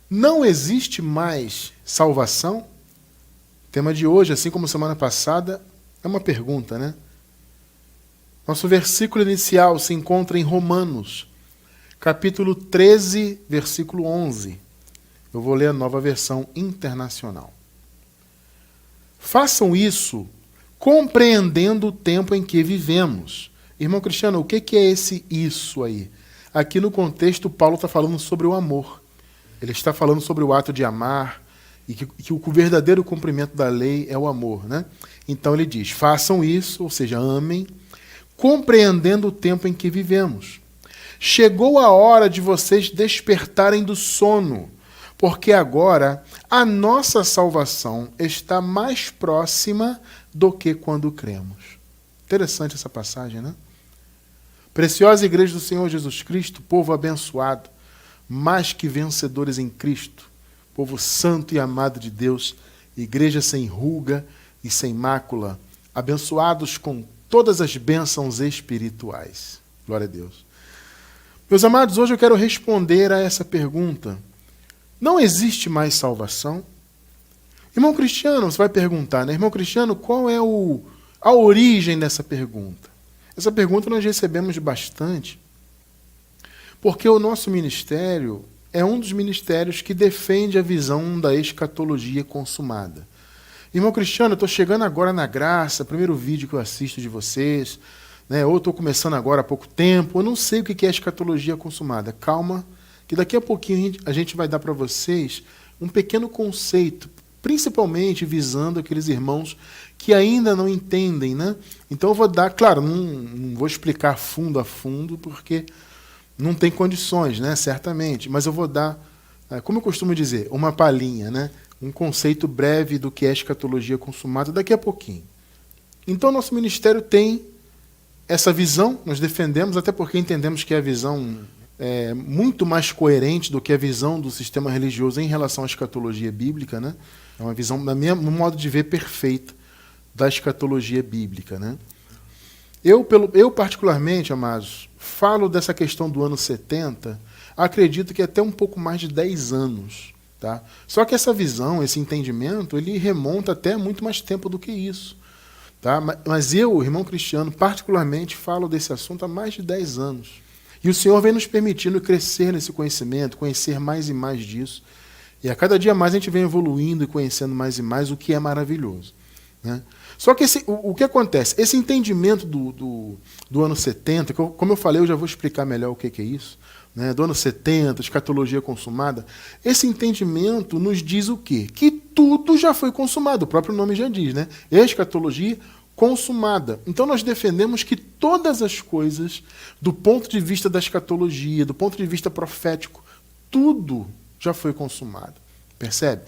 Não existe mais salvação? O tema de hoje, assim como semana passada, é uma pergunta, né? Nosso versículo inicial se encontra em Romanos, capítulo 13, versículo 11. Eu vou ler a Nova Versão Internacional. Façam isso compreendendo o tempo em que vivemos. Irmão Cristiano, o que é esse isso aí? Aqui no contexto, Paulo está falando sobre o amor. Ele está falando sobre o ato de amar e que o verdadeiro cumprimento da lei é o amor, né? Então ele diz, façam isso, ou seja, amem, compreendendo o tempo em que vivemos. Chegou a hora de vocês despertarem do sono, porque agora a nossa salvação está mais próxima do que quando cremos. Interessante essa passagem, né? Preciosa Igreja do Senhor Jesus Cristo, povo abençoado, mais que vencedores em Cristo, povo santo e amado de Deus, igreja sem ruga e sem mácula, abençoados com todas as bênçãos espirituais. Glória a Deus. Meus amados, hoje eu quero responder a essa pergunta. Não existe mais salvação? Irmão Cristiano, você vai perguntar, né? Irmão Cristiano, qual é a origem dessa pergunta? Essa pergunta nós recebemos bastante, porque o nosso ministério é um dos ministérios que defende a visão da escatologia consumada. Irmão Cristiano, eu estou chegando agora na graça, primeiro vídeo que eu assisto de vocês, né? Ou estou começando agora há pouco tempo, eu não sei o que é escatologia consumada. Calma, que daqui a pouquinho a gente vai dar para vocês um pequeno conceito, principalmente visando aqueles irmãos que ainda não entendem, né? Então eu vou dar, claro, não vou explicar fundo a fundo, porque não tem condições, né? Certamente, mas eu vou dar, como eu costumo dizer, uma palhinha, né? Um conceito breve do que é escatologia consumada daqui a pouquinho. Então nosso ministério tem essa visão, nós defendemos, até porque entendemos que a visão é muito mais coerente do que a visão do sistema religioso em relação à escatologia bíblica, né? É uma visão, no meu modo de ver, perfeita da escatologia bíblica, né? Eu particularmente, amados, falo dessa questão do ano 70, acredito que até um pouco mais de 10 anos. Tá? Só que essa visão, esse entendimento, ele remonta até muito mais tempo do que isso. Tá? Mas eu, irmão Cristiano, particularmente falo desse assunto há mais de 10 anos. E o Senhor vem nos permitindo crescer nesse conhecimento, conhecer mais e mais disso. E a cada dia mais a gente vem evoluindo e conhecendo mais e mais, o que é maravilhoso. Né? Só que o que acontece? Esse entendimento do ano 70, como eu falei, eu já vou explicar melhor o que é isso, né? Do ano 70, escatologia consumada, esse entendimento nos diz o quê? Que tudo já foi consumado, o próprio nome já diz, né? Escatologia consumada. Então nós defendemos que todas as coisas, do ponto de vista da escatologia, do ponto de vista profético, tudo já foi consumado. Percebe?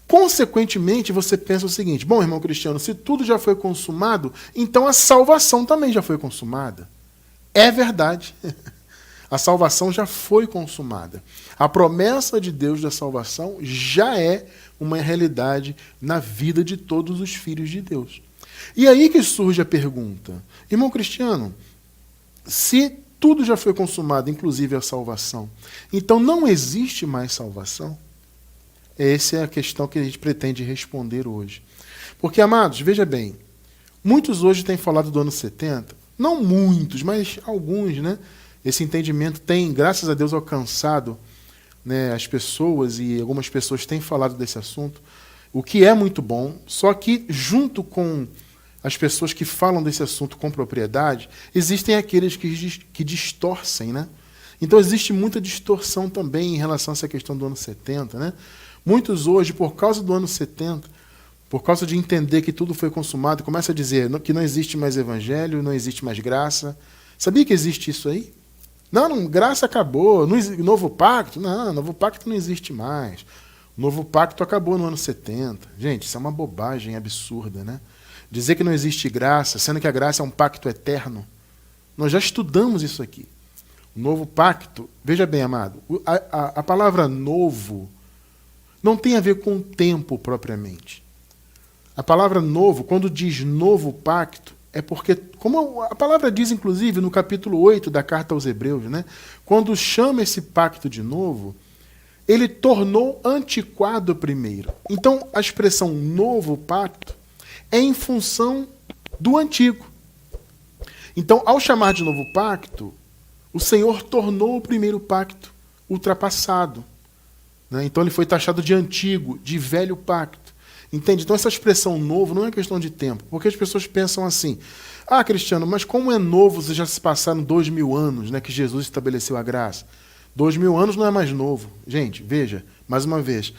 Consequentemente, você pensa o seguinte, bom, irmão Cristiano, se tudo já foi consumado, então a salvação também já foi consumada. É verdade. A salvação já foi consumada. A promessa de Deus da salvação já é uma realidade na vida de todos os filhos de Deus. E aí que surge a pergunta, irmão Cristiano, se tudo já foi consumado, inclusive a salvação, então não existe mais salvação? Essa é a questão que a gente pretende responder hoje. Porque, amados, veja bem, muitos hoje têm falado do ano 70, não muitos, mas alguns, né? Esse entendimento tem, graças a Deus, alcançado, né, as pessoas, e algumas pessoas têm falado desse assunto, o que é muito bom, só que junto com as pessoas que falam desse assunto com propriedade, existem aqueles que distorcem, né? Então existe muita distorção também em relação a essa questão do ano 70, né? Muitos hoje, por causa do ano 70, por causa de entender que tudo foi consumado, começa a dizer que não existe mais evangelho, não existe mais graça. Sabia que existe isso aí? Não, graça acabou. Novo pacto? Não, novo pacto não existe mais. O novo pacto acabou no ano 70. Gente, isso é uma bobagem absurda, né? Dizer que não existe graça, sendo que a graça é um pacto eterno. Nós já estudamos isso aqui. O novo pacto, veja bem, amado, a palavra novo não tem a ver com o tempo propriamente. A palavra novo, quando diz novo pacto, é porque, como a palavra diz, inclusive, no capítulo 8 da carta aos Hebreus, né? Quando chama esse pacto de novo, ele tornou antiquado o primeiro. Então, a expressão novo pacto é em função do antigo. Então, ao chamar de novo pacto, o Senhor tornou o primeiro pacto ultrapassado. Né? Então, ele foi taxado de antigo, de velho pacto. Entende? Então, essa expressão novo não é questão de tempo, porque as pessoas pensam assim: ah, Cristiano, mas como é novo, se já se passaram 2000 anos, né, que Jesus estabeleceu a graça? 2000 anos não é mais novo. Gente, veja, mais uma vez,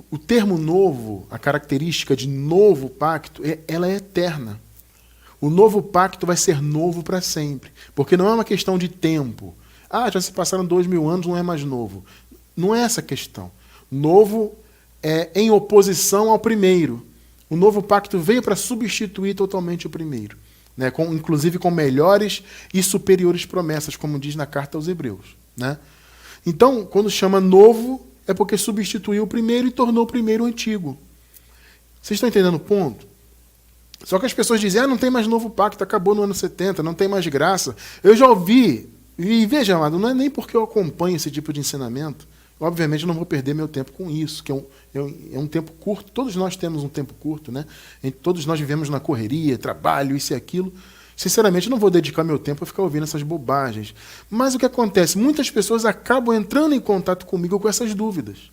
o termo novo, a característica de novo pacto, ela é eterna. O novo pacto vai ser novo para sempre, porque não é uma questão de tempo. Ah, já se passaram 2000 anos, não é mais novo. Não é essa a questão. Novo é em oposição ao primeiro. O novo pacto veio para substituir totalmente o primeiro, né? Inclusive com melhores e superiores promessas, como diz na carta aos Hebreus. Né? Então, quando chama novo, é porque substituiu o primeiro e tornou o primeiro antigo. Vocês estão entendendo o ponto? Só que as pessoas dizem: ah, não tem mais novo pacto, acabou no ano 70, não tem mais graça. Eu já ouvi, e veja, amado, não é nem porque eu acompanho esse tipo de ensinamento. Obviamente eu não vou perder meu tempo com isso, que é um tempo curto. Todos nós temos um tempo curto, né? Todos nós vivemos na correria, trabalho, isso e aquilo. Sinceramente, eu não vou dedicar meu tempo a ficar ouvindo essas bobagens. Mas o que acontece? Muitas pessoas acabam entrando em contato comigo com essas dúvidas.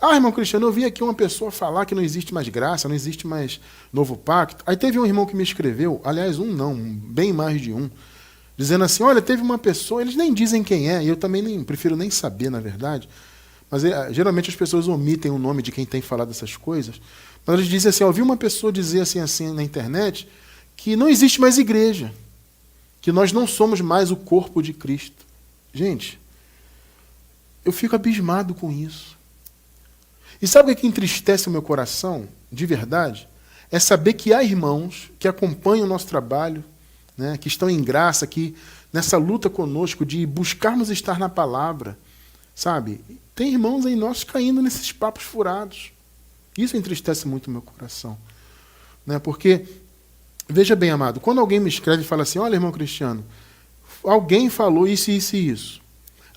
Ah, irmão Cristiano, eu vi aqui uma pessoa falar que não existe mais graça, não existe mais novo pacto. Aí teve um irmão que me escreveu, aliás, bem mais de um, dizendo assim: olha, teve uma pessoa, eles nem dizem quem é, e eu também prefiro nem saber, na verdade, mas geralmente as pessoas omitem o nome de quem tem falado essas coisas, mas eles dizem assim: eu vi uma pessoa dizer assim na internet, que não existe mais igreja, que nós não somos mais o corpo de Cristo. Gente, eu fico abismado com isso. E sabe o que entristece o meu coração, de verdade? É saber que há irmãos que acompanham o nosso trabalho, né, que estão em graça, que nessa luta conosco de buscarmos estar na palavra, sabe? Tem irmãos aí nossos caindo nesses papos furados. Isso entristece muito o meu coração. Né? Porque, veja bem, amado, quando alguém me escreve e fala assim: olha, irmão Cristiano, alguém falou isso, isso e isso.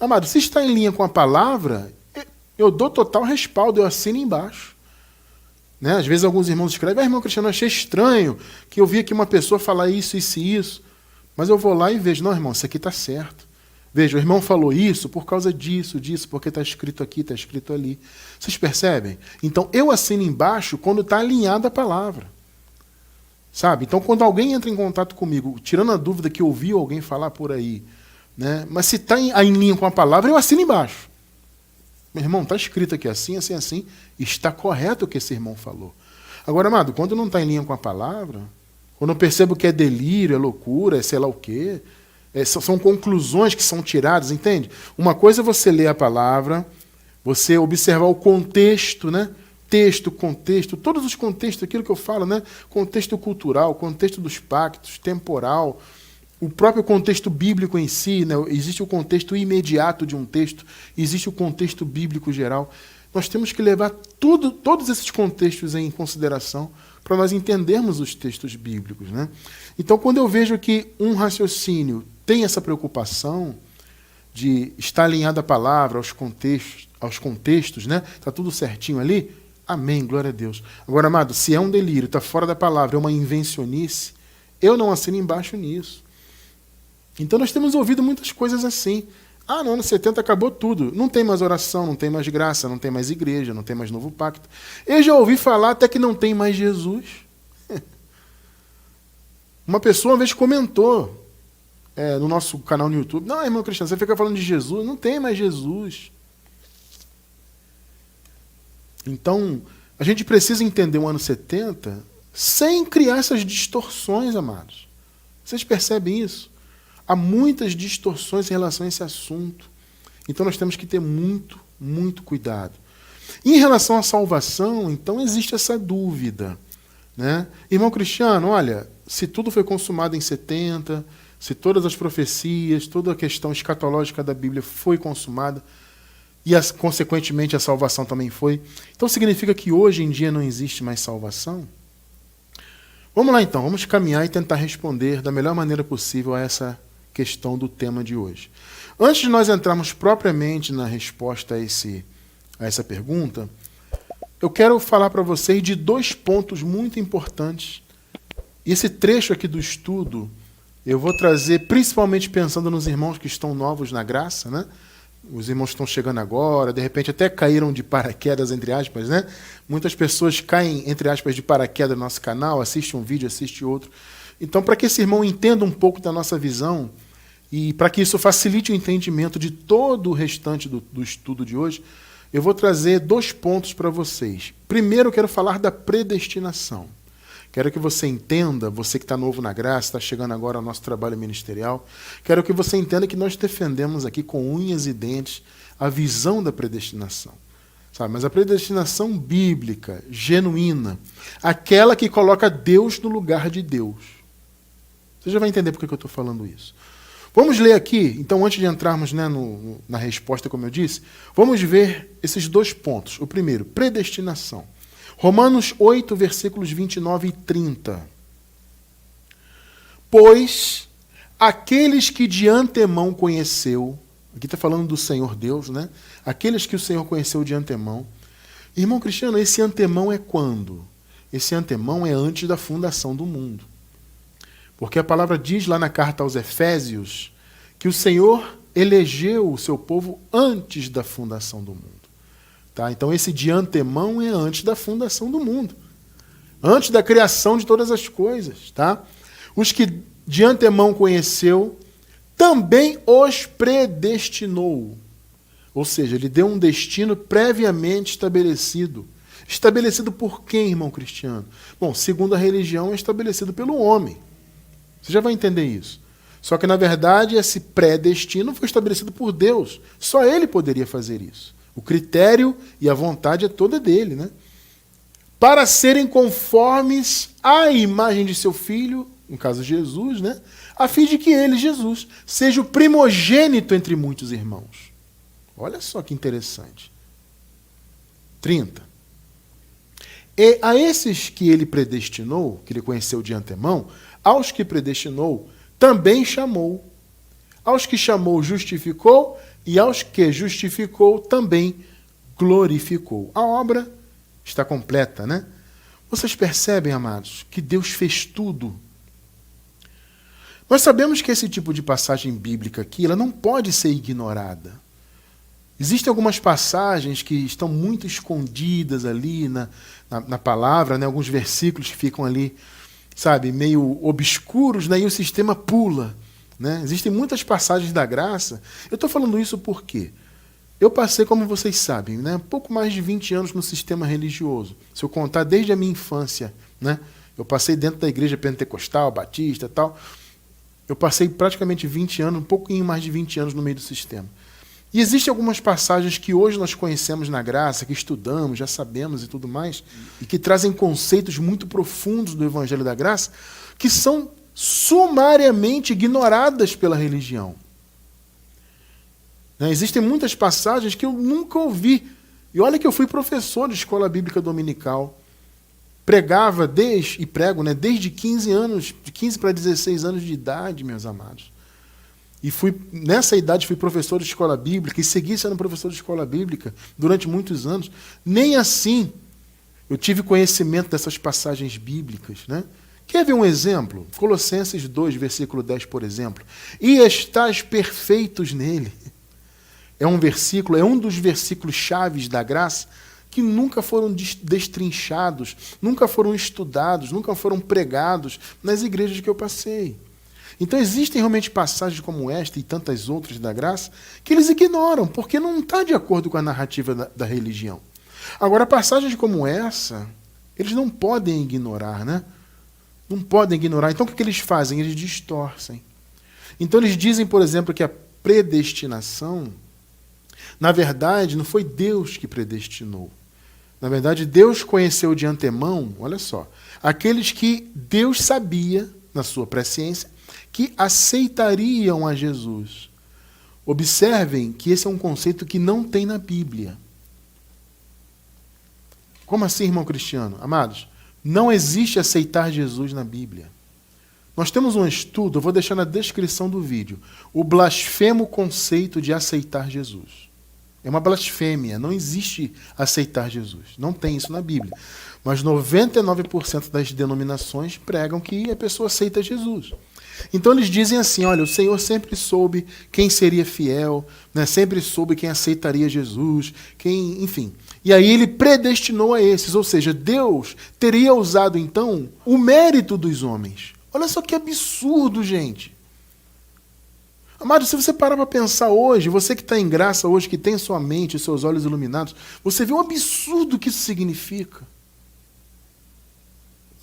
Amado, se está em linha com a palavra, eu dou total respaldo, eu assino embaixo. Né? Às vezes alguns irmãos escrevem: irmão Cristiano, eu achei estranho que eu vi aqui uma pessoa falar isso, isso e isso. Mas eu vou lá e vejo: não, irmão, isso aqui está certo. Veja, o irmão falou isso por causa disso, porque está escrito aqui, está escrito ali. Vocês percebem? Então, eu assino embaixo quando está alinhada a palavra. Sabe? Então, quando alguém entra em contato comigo, tirando a dúvida que ouviu alguém falar por aí, né? Mas se está em linha com a palavra, eu assino embaixo. Meu irmão, está escrito aqui assim, assim, assim. Está correto o que esse irmão falou. Agora, amado, quando não está em linha com a palavra, quando eu percebo que é delírio, é loucura, é sei lá o quê, são conclusões que são tiradas, entende? Uma coisa é você ler a palavra, você observar o contexto, né? Texto, contexto, todos os contextos, aquilo que eu falo, né? Contexto cultural, contexto dos pactos, temporal, o próprio contexto bíblico em si, né? Existe o contexto imediato de um texto, existe o contexto bíblico geral. Nós temos que levar todos esses contextos em consideração para nós entendermos os textos bíblicos. Né? Então, quando eu vejo que um raciocínio tem essa preocupação de estar alinhado à palavra, aos contextos, né? Está tudo certinho ali, amém, glória a Deus. Agora, amado, se é um delírio, está fora da palavra, é uma invencionice, eu não assino embaixo nisso. Então, nós temos ouvido muitas coisas assim. Ah, no ano 70 acabou tudo. Não tem mais oração, não tem mais graça, não tem mais igreja, não tem mais novo pacto. Eu já ouvi falar até que não tem mais Jesus. Uma pessoa uma vez comentou no nosso canal no YouTube: não, irmão Cristiano, você fica falando de Jesus, não tem mais Jesus. Então, a gente precisa entender o ano 70 sem criar essas distorções, amados. Vocês percebem isso? Há muitas distorções em relação a esse assunto. Então nós temos que ter muito, muito cuidado. Em relação à salvação, então existe essa dúvida. Né? Irmão Cristiano, olha, se tudo foi consumado em 70, se todas as profecias, toda a questão escatológica da Bíblia foi consumada, e consequentemente a salvação também foi, então significa que hoje em dia não existe mais salvação? Vamos lá então, vamos caminhar e tentar responder da melhor maneira possível a essa questão do tema de hoje. Antes de nós entrarmos propriamente na resposta a essa pergunta, eu quero falar para vocês de 2 pontos muito importantes. E esse trecho aqui do estudo, eu vou trazer principalmente pensando nos irmãos que estão novos na graça, né? Os irmãos que estão chegando agora, de repente até caíram de paraquedas, entre aspas, né? Muitas pessoas caem, entre aspas, de paraquedas no nosso canal, assiste um vídeo, assiste outro. Então, para que esse irmão entenda um pouco da nossa visão e para que isso facilite o entendimento de todo o restante do estudo de hoje, eu vou trazer 2 pontos para vocês. Primeiro, eu quero falar da predestinação. Quero que você entenda, você que está novo na graça, está chegando agora ao nosso trabalho ministerial, quero que você entenda que nós defendemos aqui com unhas e dentes a visão da predestinação. Sabe? Mas a predestinação bíblica, genuína, aquela que coloca Deus no lugar de Deus. Você já vai entender por que eu estou falando isso. Vamos ler aqui, então, antes de entrarmos, né, na resposta, como eu disse, vamos ver esses 2 pontos. O primeiro, predestinação. Romanos 8, versículos 29 e 30. Pois aqueles que de antemão conheceu, aqui está falando do Senhor Deus, né? Aqueles que o Senhor conheceu de antemão. Irmão Cristiano, esse antemão é quando? Esse antemão é antes da fundação do mundo. Porque a palavra diz lá na carta aos Efésios que o Senhor elegeu o seu povo antes da fundação do mundo. Tá? Então esse de antemão é antes da fundação do mundo. Antes da criação de todas as coisas. Tá? Os que de antemão conheceu, também os predestinou. Ou seja, ele deu um destino previamente estabelecido. Estabelecido por quem, irmão Cristiano? Bom, segundo a religião, é estabelecido pelo homem. Você já vai entender isso. Só que, na verdade, esse pré-destino foi estabelecido por Deus. Só Ele poderia fazer isso. O critério e a vontade é toda dele, né? Para serem conformes à imagem de seu Filho, no caso Jesus, né? A fim de que ele, Jesus, seja o primogênito entre muitos irmãos. Olha só que interessante. 30. E a esses que ele predestinou, que ele conheceu de antemão, aos que predestinou, também chamou. Aos que chamou, justificou, e aos que justificou, também glorificou. A obra está completa, né? Vocês percebem, amados, que Deus fez tudo. Nós sabemos que esse tipo de passagem bíblica aqui, ela não pode ser ignorada. Existem algumas passagens que estão muito escondidas ali na palavra, né? Alguns versículos que ficam ali, sabe, meio obscuros, né? E o sistema pula. Né? Existem muitas passagens da graça. Eu estou falando isso porque eu passei, como vocês sabem, né, pouco mais de 20 anos no sistema religioso. Se eu contar desde a minha infância, né, eu passei dentro da igreja pentecostal, batista e tal. Eu passei praticamente 20 anos, um pouquinho mais de 20 anos no meio do sistema. E existem algumas passagens que hoje nós conhecemos na graça, que estudamos, já sabemos e tudo mais, e que trazem conceitos muito profundos do Evangelho da Graça, que são sumariamente ignoradas pela religião. Né? Existem muitas passagens que eu nunca ouvi. E olha que eu fui professor de escola bíblica dominical. Pregava e prego, né, desde 15 anos, de 15 para 16 anos de idade, meus amados. E nessa idade fui professor de escola bíblica e segui sendo professor de escola bíblica durante muitos anos. Nem assim eu tive conhecimento dessas passagens bíblicas, né? Quer ver um exemplo? Colossenses 2, versículo 10, por exemplo. E estáis perfeitos nele. É um dos versículos chaves da graça que nunca foram destrinchados, nunca foram estudados, nunca foram pregados nas igrejas que eu passei. Então existem realmente passagens como esta e tantas outras da graça que eles ignoram, porque não está de acordo com a narrativa da religião. Agora, passagens como essa, eles não podem ignorar, né? Não podem ignorar. Então o que eles fazem? Eles distorcem. Então eles dizem, por exemplo, que a predestinação, na verdade, não foi Deus que predestinou. Na verdade, Deus conheceu de antemão, olha só, aqueles que Deus sabia, na sua presciência, que aceitariam a Jesus. Observem que esse é um conceito que não tem na Bíblia. Como assim, irmão Cristiano? Amados, não existe aceitar Jesus na Bíblia. Nós temos um estudo, eu vou deixar na descrição do vídeo, o blasfemo conceito de aceitar Jesus. É uma blasfêmia, não existe aceitar Jesus. Não tem isso na Bíblia. Mas 99% das denominações pregam que a pessoa aceita Jesus. Então eles dizem assim, olha, o Senhor sempre soube quem seria fiel, né? Sempre soube quem aceitaria Jesus, enfim. E aí ele predestinou a esses, ou seja, Deus teria usado então o mérito dos homens. Olha só que absurdo, gente. Amado, se você parar para pensar hoje, você que está em graça hoje, que tem sua mente, seus olhos iluminados, você vê o absurdo que isso significa.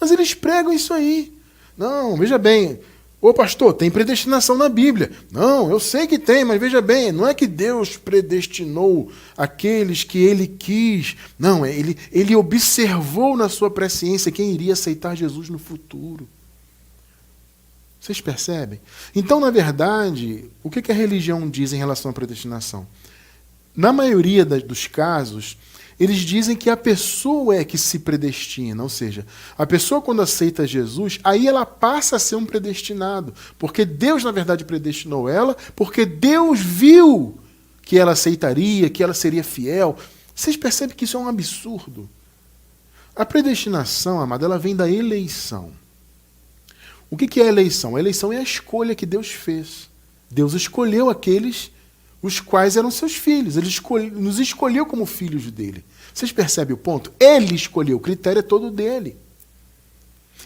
Mas eles pregam isso aí. Não, veja bem, ô pastor, tem predestinação na Bíblia. Não, eu sei que tem, mas veja bem, não é que Deus predestinou aqueles que ele quis. Não, ele observou na sua presciência quem iria aceitar Jesus no futuro. Vocês percebem? Então, na verdade, o que a religião diz em relação à predestinação? Na maioria dos casos, eles dizem que a pessoa é que se predestina, ou seja, a pessoa quando aceita Jesus, aí ela passa a ser um predestinado, porque Deus, na verdade, predestinou ela, porque Deus viu que ela aceitaria, que ela seria fiel. Vocês percebem que isso é um absurdo? A predestinação, amado, ela vem da eleição. O que é a eleição? A eleição é a escolha que Deus fez. Deus escolheu aqueles os quais eram seus filhos. Ele nos escolheu como filhos dele. Vocês percebem o ponto? Ele escolheu, o critério é todo dele.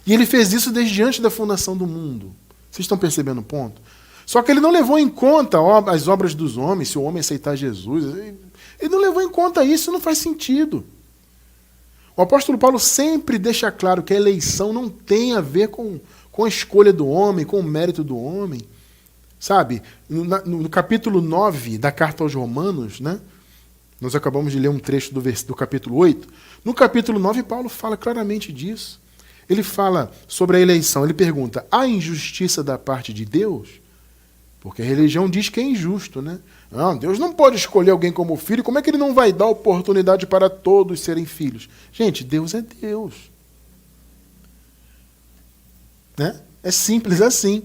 E ele fez isso desde antes da fundação do mundo. Vocês estão percebendo o ponto? Só que ele não levou em conta as obras dos homens, se o homem aceitar Jesus. Ele não levou em conta isso, não faz sentido. O apóstolo Paulo sempre deixa claro que a eleição não tem a ver com a escolha do homem, com o mérito do homem. Sabe, no capítulo 9 da carta aos Romanos, né? Nós acabamos de ler um trecho do capítulo 8. No capítulo 9, Paulo fala claramente disso. Ele fala sobre a eleição. Ele pergunta, há injustiça da parte de Deus? Porque a religião diz que é injusto, né? Não, Deus não pode escolher alguém como filho. Como é que ele não vai dar oportunidade para todos serem filhos? Gente, Deus é Deus. Né? É simples assim.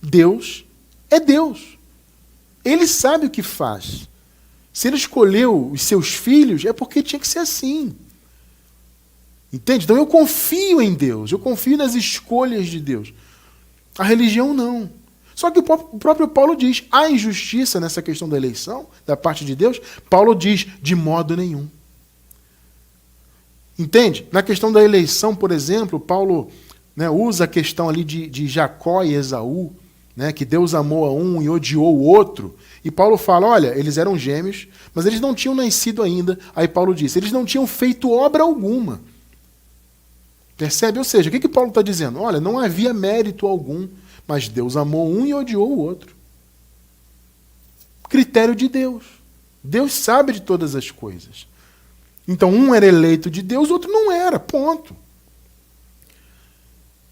Deus é Deus. Ele sabe o que faz. Se ele escolheu os seus filhos, é porque tinha que ser assim. Entende? Então eu confio em Deus, eu confio nas escolhas de Deus. A religião não. Só que o próprio Paulo diz, há injustiça nessa questão da eleição, da parte de Deus? Paulo diz, de modo nenhum. Entende? Na questão da eleição, por exemplo, Paulo, né, usa a questão ali de Jacó e Esaú, né, que Deus amou a um e odiou o outro. E Paulo fala, olha, eles eram gêmeos, mas eles não tinham nascido ainda. Aí Paulo diz, eles não tinham feito obra alguma. Percebe? Ou seja, o que Paulo está dizendo? Olha, não havia mérito algum, mas Deus amou um e odiou o outro. Critério de Deus. Deus sabe de todas as coisas. Então, um era eleito de Deus, o outro não era. Ponto.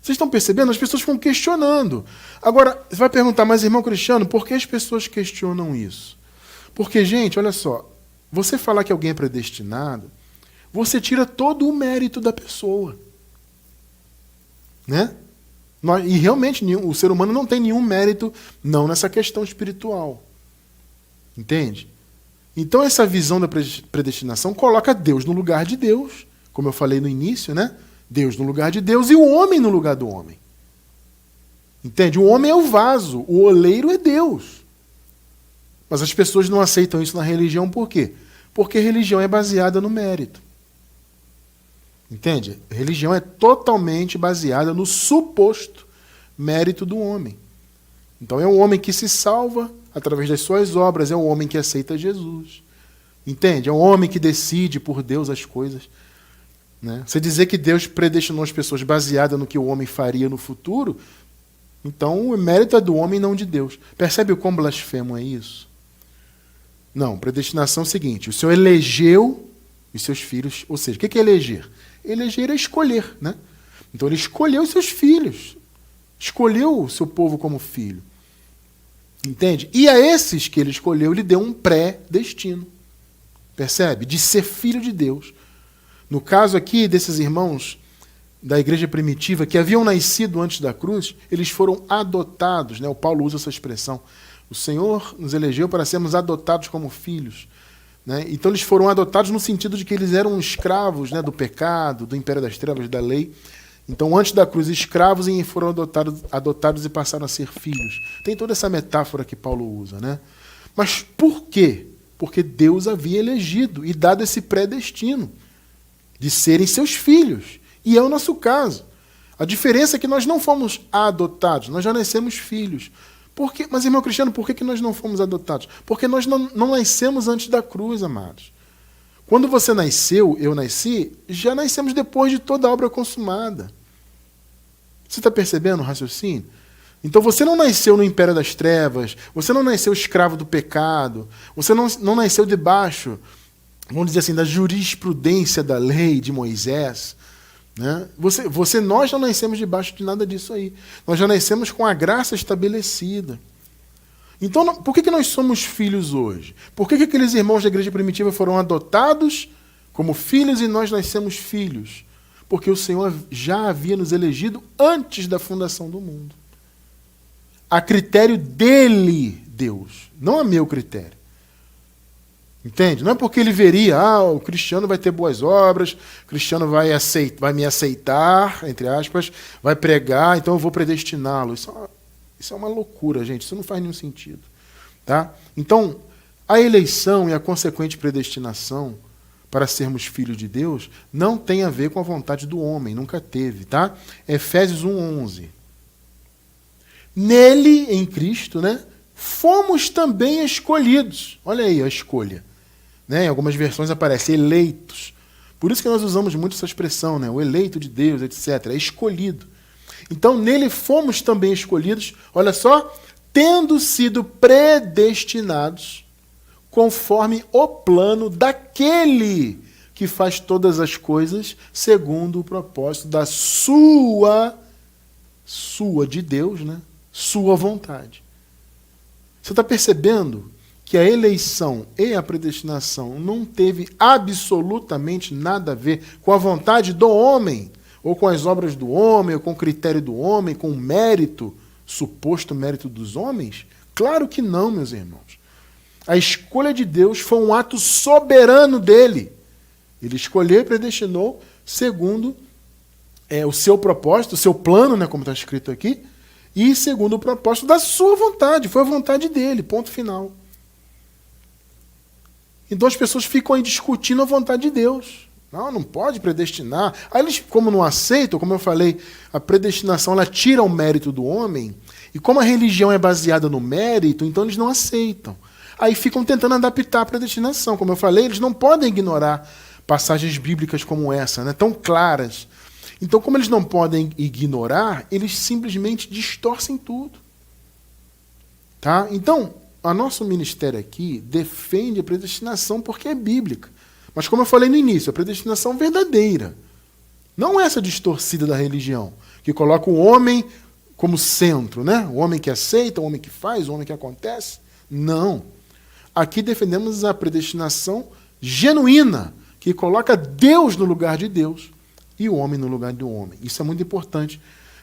Vocês estão percebendo? As pessoas ficam questionando. Agora, você vai perguntar, mas irmão Cristiano, por que as pessoas questionam isso? Porque, gente, olha só, você falar que alguém é predestinado, você tira todo o mérito da pessoa. Né? E realmente o ser humano não tem nenhum mérito, não nessa questão espiritual. Entende? Então essa visão da predestinação coloca Deus no lugar de Deus, como eu falei no início, né? Deus no lugar de Deus e o homem no lugar do homem. Entende? O homem é o vaso, o oleiro é Deus. Mas as pessoas não aceitam isso na religião por quê? Porque a religião é baseada no mérito. Entende? A religião é totalmente baseada no suposto mérito do homem. Então é o homem que se salva através das suas obras, é o homem que aceita Jesus. Entende? É o homem que decide por Deus as coisas. Né? Você dizer que Deus predestinou as pessoas baseada no que o homem faria no futuro, então o mérito é do homem e não de Deus. Percebe o quão blasfemo é isso? Não, predestinação é o seguinte, o Senhor elegeu os seus filhos, ou seja, o que é eleger? Eleger é escolher, né? Então ele escolheu os seus filhos, escolheu o seu povo como filho. Entende? E a esses que ele escolheu, ele deu um pré-destino. Percebe? De ser filho de Deus. No caso aqui desses irmãos da igreja primitiva, que haviam nascido antes da cruz, eles foram adotados, né? O Paulo usa essa expressão. O Senhor nos elegeu para sermos adotados como filhos, né? Então eles foram adotados no sentido de que eles eram escravos, né, do pecado, do império das trevas, da lei. Então, antes da cruz, escravos, e foram adotados e passaram a ser filhos. Tem toda essa metáfora que Paulo usa, né? Mas por quê? Porque Deus havia elegido e dado esse predestino de serem seus filhos. E é o nosso caso. A diferença é que nós não fomos adotados, nós já nascemos filhos. Por quê? Mas, irmão Cristiano, por que nós não fomos adotados? Porque nós não nascemos antes da cruz, amados. Quando você nasceu, eu nasci, já nascemos depois de toda a obra consumada. Você está percebendo o raciocínio? Então você não nasceu no império das trevas, você não nasceu escravo do pecado, você não nasceu debaixo, vamos dizer assim, da jurisprudência da lei de Moisés. Né? Nós não nascemos debaixo de nada disso aí. Nós já nascemos com a graça estabelecida. Então, por que nós somos filhos hoje? Por que aqueles irmãos da igreja primitiva foram adotados como filhos e nós nascemos filhos? Porque o Senhor já havia nos elegido antes da fundação do mundo. A critério dele, Deus, não a meu critério. Entende? Não é porque ele veria, o Cristiano vai ter boas obras, o Cristiano vai me aceitar, entre aspas, vai pregar, então eu vou predestiná-lo. Isso é uma loucura, gente. Isso não faz nenhum sentido. Tá? Então, a eleição e a consequente predestinação para sermos filhos de Deus não tem a ver com a vontade do homem, nunca teve. Tá? Efésios 1:11. Nele, em Cristo, né, fomos também escolhidos. Olha aí a escolha. Né? Em algumas versões aparece eleitos. Por isso que nós usamos muito essa expressão, né? O eleito de Deus, etc. É escolhido. Então, nele fomos também escolhidos, olha só, tendo sido predestinados conforme o plano daquele que faz todas as coisas segundo o propósito da sua de Deus, né? Sua vontade. Você está percebendo que a eleição e a predestinação não teve absolutamente nada a ver com a vontade do homem, ou com as obras do homem, ou com o critério do homem, com o mérito, suposto mérito dos homens? Claro que não, meus irmãos. A escolha de Deus foi um ato soberano dele. Ele escolheu e predestinou segundo o seu propósito, o seu plano, né, como está escrito aqui, e segundo o propósito da sua vontade. Foi a vontade dele, ponto final. Então as pessoas ficam aí discutindo a vontade de Deus. Não pode predestinar. Aí eles, como não aceitam, como eu falei, a predestinação ela tira o mérito do homem, e como a religião é baseada no mérito, então eles não aceitam. Aí ficam tentando adaptar a predestinação. Como eu falei, eles não podem ignorar passagens bíblicas como essa, né, tão claras. Então, como eles não podem ignorar, eles simplesmente distorcem tudo. Tá? Então, o nosso ministério aqui defende a predestinação porque é bíblica. Mas como eu falei no início, a predestinação verdadeira. Não essa distorcida da religião, que coloca o homem como centro, né? O homem que aceita, o homem que faz, o homem que acontece. Não. Aqui defendemos a predestinação genuína, que coloca Deus no lugar de Deus e o homem no lugar do homem. Isso é muito importante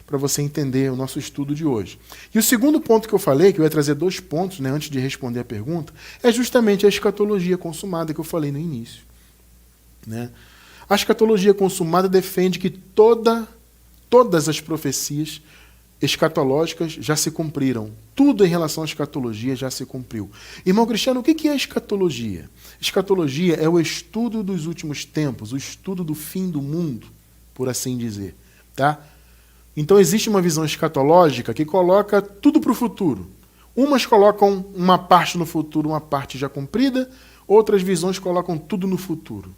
para você entender o nosso estudo de hoje. E o segundo ponto que eu falei, que eu ia trazer 2 pontos, né, antes de responder a pergunta, é justamente a escatologia consumada que eu falei no início. Né? A escatologia consumada defende que todas as profecias escatológicas já se cumpriram. Tudo em relação à escatologia já se cumpriu. Irmão Cristiano, o que é escatologia? Escatologia é o estudo dos últimos tempos, o estudo do fim do mundo, por assim dizer. Tá? Então existe uma visão escatológica que coloca tudo para o futuro. Umas colocam uma parte no futuro, uma parte já cumprida, outras visões colocam tudo no futuro.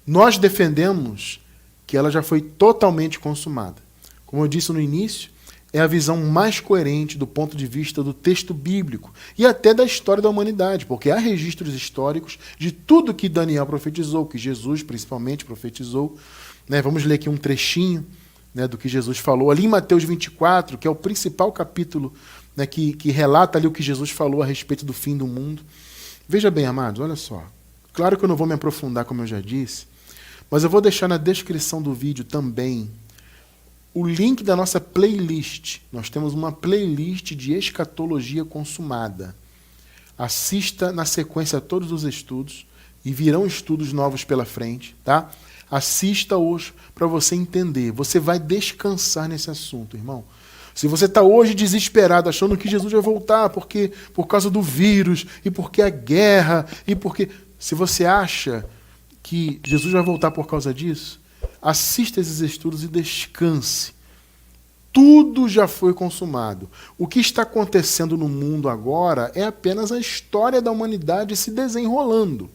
Nós defendemos que ela já foi totalmente consumada. Como eu disse no início, é a visão mais coerente do ponto de vista do texto bíblico e até da história da humanidade, porque há registros históricos de tudo que Daniel profetizou, que Jesus principalmente profetizou. Né? Vamos ler aqui um trechinho, né, do que Jesus falou ali em Mateus 24, que é o principal capítulo, né, que relata ali o que Jesus falou a respeito do fim do mundo. Veja bem, amados, olha só. Claro que eu não vou me aprofundar, como eu já disse, Mas eu vou deixar na descrição do vídeo também o link da nossa playlist. Nós temos uma playlist de escatologia consumada. Assista na sequência todos os estudos e virão estudos novos pela frente, tá? Assista hoje para você entender. Você vai descansar nesse assunto, irmão. Se você está hoje desesperado, achando que Jesus vai voltar porque por causa do vírus, e porque a guerra, e porque... Se você acha que Jesus vai voltar por causa disso, assista esses estudos e descanse. Tudo já foi consumado. O que está acontecendo no mundo agora é apenas a história da humanidade se desenrolando.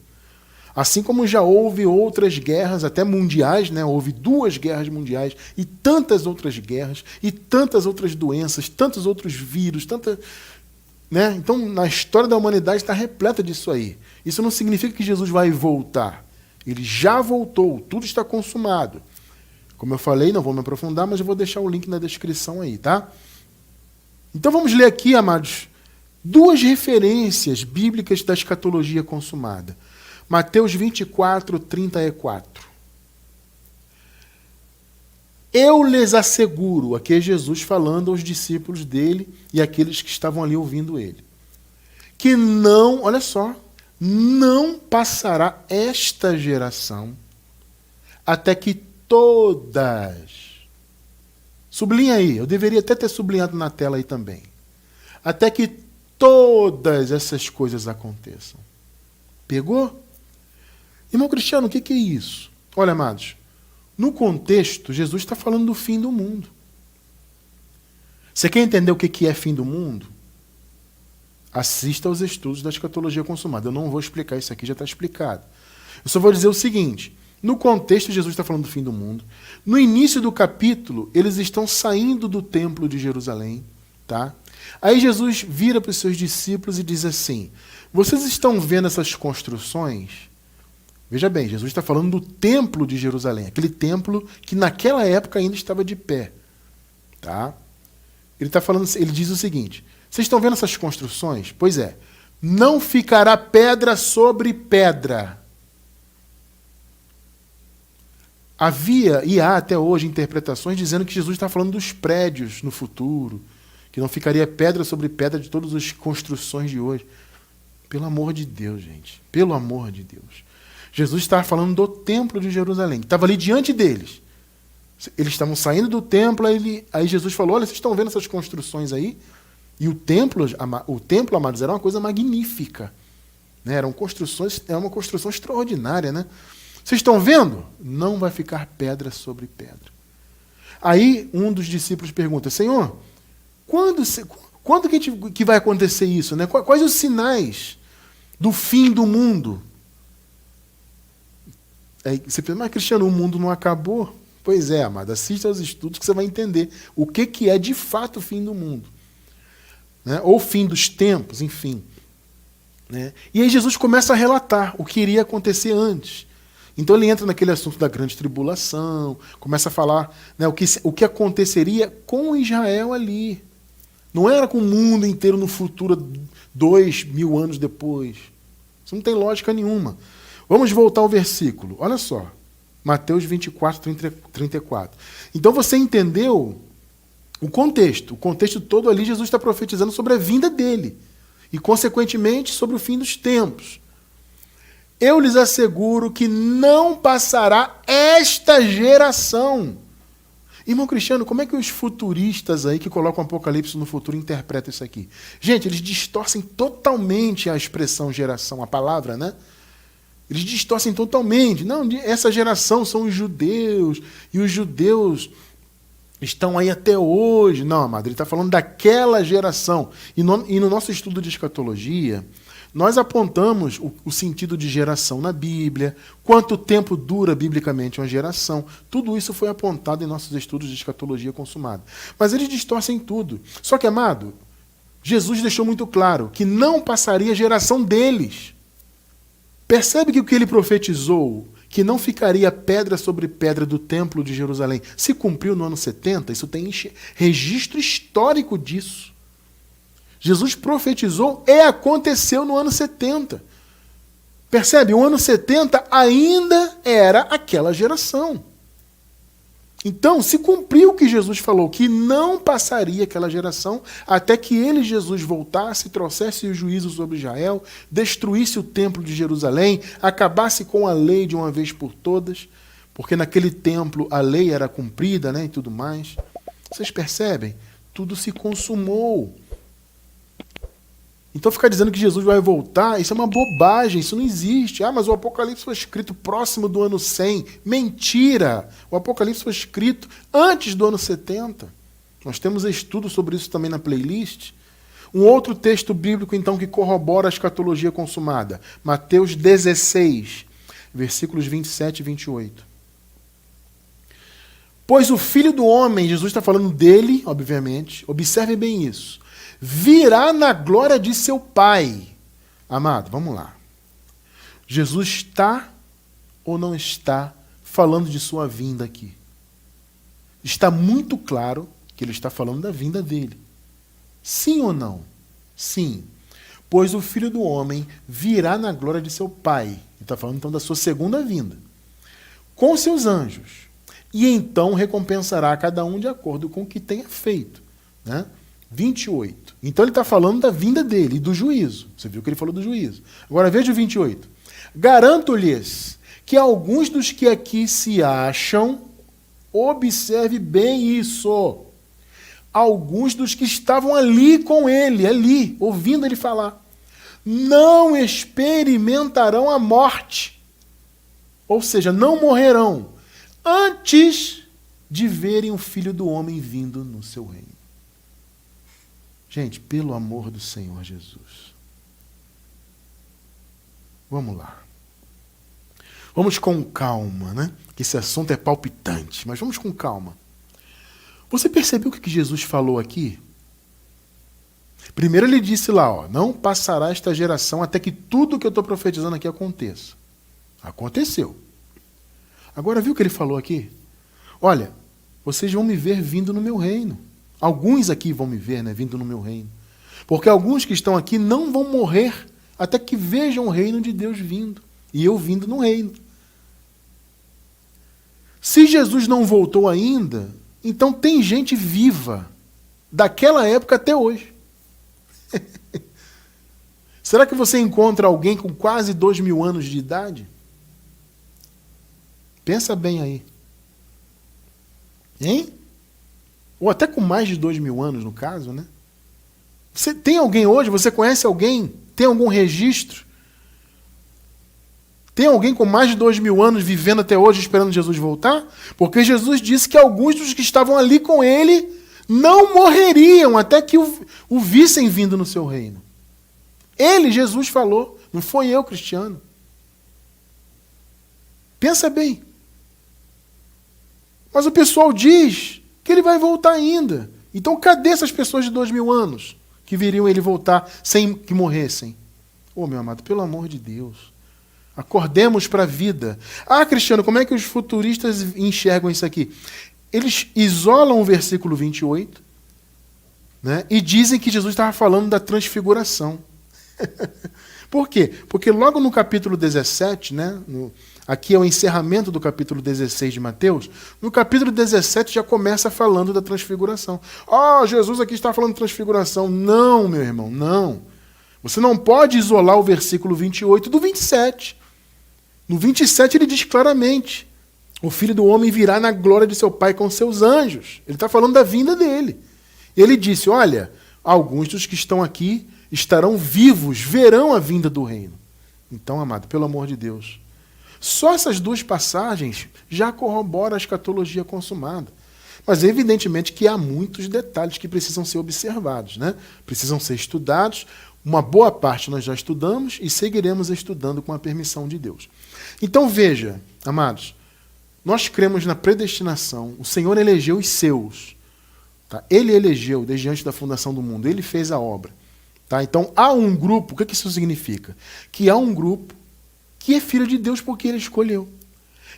Assim como já houve outras guerras, até mundiais, né? Houve 2 guerras mundiais e tantas outras guerras, e tantas outras doenças, tantos outros vírus, né? Então, na história da humanidade está repleta disso aí. Isso não significa que Jesus vai voltar. Ele já voltou, tudo está consumado. Como eu falei, não vou me aprofundar, mas eu vou deixar o link na descrição aí, tá? Então vamos ler aqui, amados, 2 referências bíblicas da escatologia consumada. Mateus 24, 34. Eu lhes asseguro, aqui é Jesus falando aos discípulos dele e àqueles que estavam ali ouvindo ele, que não, olha só, não passará esta geração até que todas, sublinha aí, eu deveria até ter sublinhado na tela aí também, até que todas essas coisas aconteçam. Pegou? Irmão Cristiano, o que é isso? Olha, amados, no contexto, Jesus está falando do fim do mundo. Você quer entender o que é fim do mundo? Assista aos estudos da escatologia consumada. Eu não vou explicar isso aqui, já está explicado. Eu só vou dizer o seguinte, no contexto, Jesus está falando do fim do mundo. No início do capítulo, eles estão saindo do templo de Jerusalém, tá? Aí Jesus vira para os seus discípulos e diz assim, vocês estão vendo essas construções? Veja bem, Jesus está falando do templo de Jerusalém, aquele templo que naquela época ainda estava de pé. Tá? Ele diz o seguinte, vocês estão vendo essas construções? Pois é, não ficará pedra sobre pedra. Havia e há até hoje interpretações dizendo que Jesus está falando dos prédios no futuro, que não ficaria pedra sobre pedra de todas as construções de hoje. Pelo amor de Deus, gente, pelo amor de Deus. Jesus estava falando do templo de Jerusalém, que estava ali diante deles. Eles estavam saindo do templo, aí Jesus falou, olha, vocês estão vendo essas construções aí? E o templo, amados, era uma coisa magnífica. Né? Era uma construção extraordinária. Né? Vocês estão vendo? Não vai ficar pedra sobre pedra. Aí um dos discípulos pergunta, Senhor, quando que vai acontecer isso? Né? Quais os sinais do fim do mundo? Aí você pensa, mas Cristiano, o mundo não acabou? Pois é, amado, assista aos estudos que você vai entender o que é de fato o fim do mundo. Né? Ou o fim dos tempos, enfim. Né? E aí Jesus começa a relatar o que iria acontecer antes. Então ele entra naquele assunto da grande tribulação, começa a falar, né, o que aconteceria com Israel ali. Não era com o mundo inteiro no futuro, 2000 anos depois. Isso não tem lógica nenhuma. Vamos voltar ao versículo. Olha só. Mateus 24, 34. Então você entendeu o contexto. O contexto todo ali, Jesus está profetizando sobre a vinda dele. E, consequentemente, sobre o fim dos tempos. Eu lhes asseguro que não passará esta geração. Irmão Cristiano, como é que os futuristas aí que colocam Apocalipse no futuro interpretam isso aqui? Gente, eles distorcem totalmente a expressão geração, a palavra, né? Eles distorcem totalmente. Não, essa geração são os judeus, e os judeus estão aí até hoje. Não, amado, ele está falando daquela geração. E no nosso estudo de escatologia, nós apontamos o sentido de geração na Bíblia, quanto tempo dura biblicamente uma geração. Tudo isso foi apontado em nossos estudos de escatologia consumada. Mas eles distorcem tudo. Só que, amado, Jesus deixou muito claro que não passaria a geração deles. Percebe que o que ele profetizou, que não ficaria pedra sobre pedra do templo de Jerusalém, se cumpriu no ano 70? Isso tem registro histórico disso. Jesus profetizou e aconteceu no ano 70. Percebe? O ano 70 ainda era aquela geração. Então, se cumpriu o que Jesus falou, que não passaria aquela geração até que ele, Jesus, voltasse, trouxesse o juízo sobre Israel, destruísse o templo de Jerusalém, acabasse com a lei de uma vez por todas, porque naquele templo a lei era cumprida, né, e tudo mais. Vocês percebem? Tudo se consumou. Então ficar dizendo que Jesus vai voltar, isso é uma bobagem, isso não existe. Ah, mas o Apocalipse foi escrito próximo do ano 100. Mentira! O Apocalipse foi escrito antes do ano 70. Nós temos estudo sobre isso também na playlist. Um outro texto bíblico, então, que corrobora a escatologia consumada. Mateus 16, versículos 27 e 28. Pois o Filho do Homem, Jesus está falando dele, obviamente, observe bem isso, virá na glória de seu Pai. Amado, vamos lá. Jesus está ou não está falando de sua vinda aqui? Está muito claro que ele está falando da vinda dele. Sim ou não? Sim. Pois o Filho do Homem virá na glória de seu Pai. Ele está falando então da sua segunda vinda. Com seus anjos. E então recompensará cada um de acordo com o que tenha feito. Né? 28. Então ele está falando da vinda dele e do juízo. Você viu que ele falou do juízo. Agora veja o 28. Garanto-lhes que alguns dos que aqui se acham, observe bem isso, alguns dos que estavam ali com ele, ali, ouvindo ele falar, não experimentarão a morte. Ou seja, não morrerão antes de verem o Filho do Homem vindo no seu reino. Gente, pelo amor do Senhor Jesus. Vamos lá. Vamos com calma, né? Que esse assunto é palpitante, mas vamos com calma. Você percebeu o que Jesus falou aqui? Primeiro ele disse lá, ó, não passará esta geração até que tudo que eu estou profetizando aqui aconteça. Aconteceu. Agora viu o que ele falou aqui? Olha, vocês vão me ver vindo no meu reino. Alguns aqui vão me ver, né, vindo no meu reino. Porque alguns que estão aqui não vão morrer até que vejam o reino de Deus vindo. E eu vindo no reino. Se Jesus não voltou ainda, então tem gente viva daquela época até hoje. Será que você encontra alguém com quase 2.000 anos de idade? Pensa bem aí. Hein? Ou até com mais de 2.000 anos, no caso, né? Você tem alguém hoje? Você conhece alguém? Tem algum registro? Tem alguém com mais de 2.000 anos vivendo até hoje esperando Jesus voltar? Porque Jesus disse que alguns dos que estavam ali com ele não morreriam até que o vissem vindo no seu reino. Ele, Jesus, falou. Não foi eu, Cristiano. Pensa bem. Mas o pessoal diz que ele vai voltar ainda. Então cadê essas pessoas de 2.000 anos que viriam ele voltar sem que morressem? Ô, meu amado, pelo amor de Deus. Acordemos para a vida. Ah, Cristiano, como é que os futuristas enxergam isso aqui? Eles isolam o versículo 28, né, e dizem que Jesus estava falando da transfiguração. Por quê? Porque logo no capítulo 17, né, aqui é o encerramento do capítulo 16 de Mateus, no capítulo 17 já começa falando da transfiguração. Jesus aqui está falando de transfiguração. Não, meu irmão, não. Você não pode isolar o versículo 28 do 27. No 27 ele diz claramente, o Filho do Homem virá na glória de seu Pai com seus anjos. Ele está falando da vinda dele. E ele disse, olha, alguns dos que estão aqui estarão vivos, verão a vinda do reino. Então, amado, pelo amor de Deus, só essas duas passagens já corroboram a escatologia consumada. Mas evidentemente que há muitos detalhes que precisam ser observados, né? Precisam ser estudados. Uma boa parte nós já estudamos e seguiremos estudando com a permissão de Deus. Então veja, amados, nós cremos na predestinação. O Senhor elegeu os seus. Tá? Ele elegeu desde antes da fundação do mundo. Ele fez a obra. Tá? Então há um grupo, o que isso significa? Que há um grupo que é filho de Deus porque ele escolheu.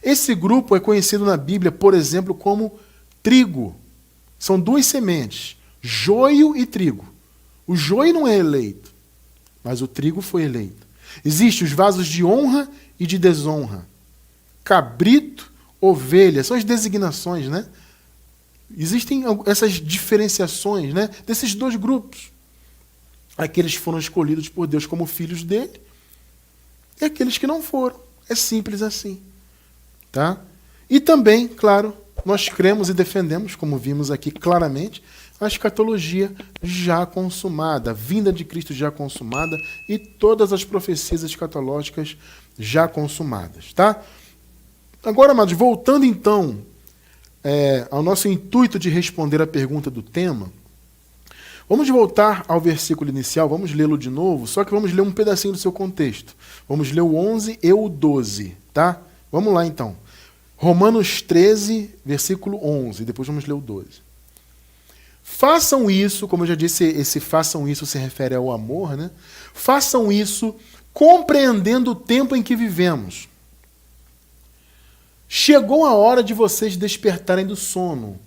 Esse grupo é conhecido na Bíblia, por exemplo, como trigo. São duas sementes, joio e trigo. O joio não é eleito, mas o trigo foi eleito. Existem os vasos de honra e de desonra. Cabrito, ovelha, são as designações, né? Existem essas diferenciações, né, desses dois grupos. Aqueles que foram escolhidos por Deus como filhos dele e aqueles que não foram. É simples assim. Tá? E também, claro, nós cremos e defendemos, como vimos aqui claramente, a escatologia já consumada, a vinda de Cristo já consumada e todas as profecias escatológicas já consumadas. Tá? Agora, amados, voltando então ao nosso intuito de responder a pergunta do tema, vamos voltar ao versículo inicial, vamos lê-lo de novo, só que vamos ler um pedacinho do seu contexto. Vamos ler o 11 e o 12, tá? Vamos lá então. Romanos 13, versículo 11, depois vamos ler o 12. Façam isso, como eu já disse, esse façam isso se refere ao amor, né? Façam isso compreendendo o tempo em que vivemos. Chegou a hora de vocês despertarem do sono,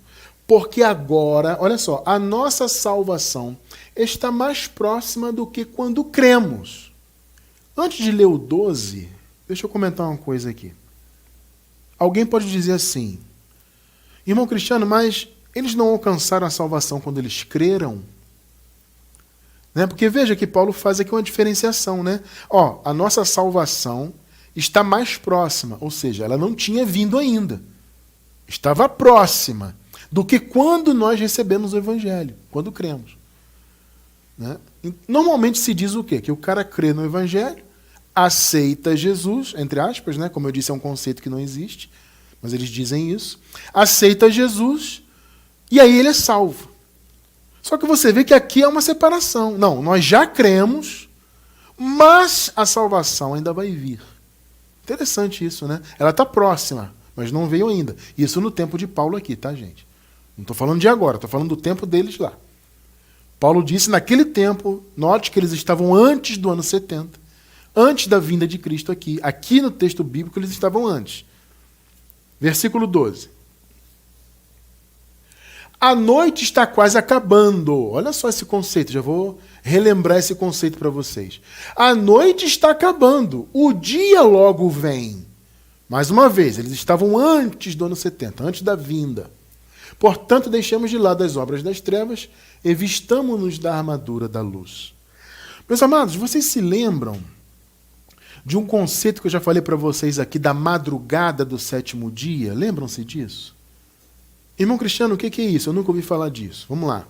porque agora, olha só, a nossa salvação está mais próxima do que quando cremos. Antes de ler o 12, deixa eu comentar uma coisa aqui. Alguém pode dizer assim, irmão Cristiano, mas eles não alcançaram a salvação quando eles creram? Né? Porque veja que Paulo faz aqui uma diferenciação, né? Ó, a nossa salvação está mais próxima, ou seja, ela não tinha vindo ainda. Estava próxima do que quando nós recebemos o Evangelho, quando cremos. Né? Normalmente se diz o quê? Que o cara crê no Evangelho, aceita Jesus, entre aspas, né? Como eu disse, é um conceito que não existe, mas eles dizem isso, aceita Jesus e aí ele é salvo. Só que você vê que aqui é uma separação. Não, nós já cremos, mas a salvação ainda vai vir. Interessante isso, né? Ela está próxima, mas não veio ainda. Isso no tempo de Paulo aqui, tá, gente? Não estou falando de agora, estou falando do tempo deles lá. Paulo disse naquele tempo, note que eles estavam antes do ano 70, antes da vinda de Cristo aqui. Aqui no texto bíblico eles estavam antes. Versículo 12. A noite está quase acabando. Olha só esse conceito, já vou relembrar esse conceito para vocês. A noite está acabando, o dia logo vem. Mais uma vez, eles estavam antes do ano 70, antes da vinda. Portanto, deixemos de lado as obras das trevas e vistamo-nos da armadura da luz. Meus amados, vocês se lembram de um conceito que eu já falei para vocês aqui, da madrugada do sétimo dia? Lembram-se disso? Irmão Cristiano, o que é isso? Eu nunca ouvi falar disso. Vamos lá.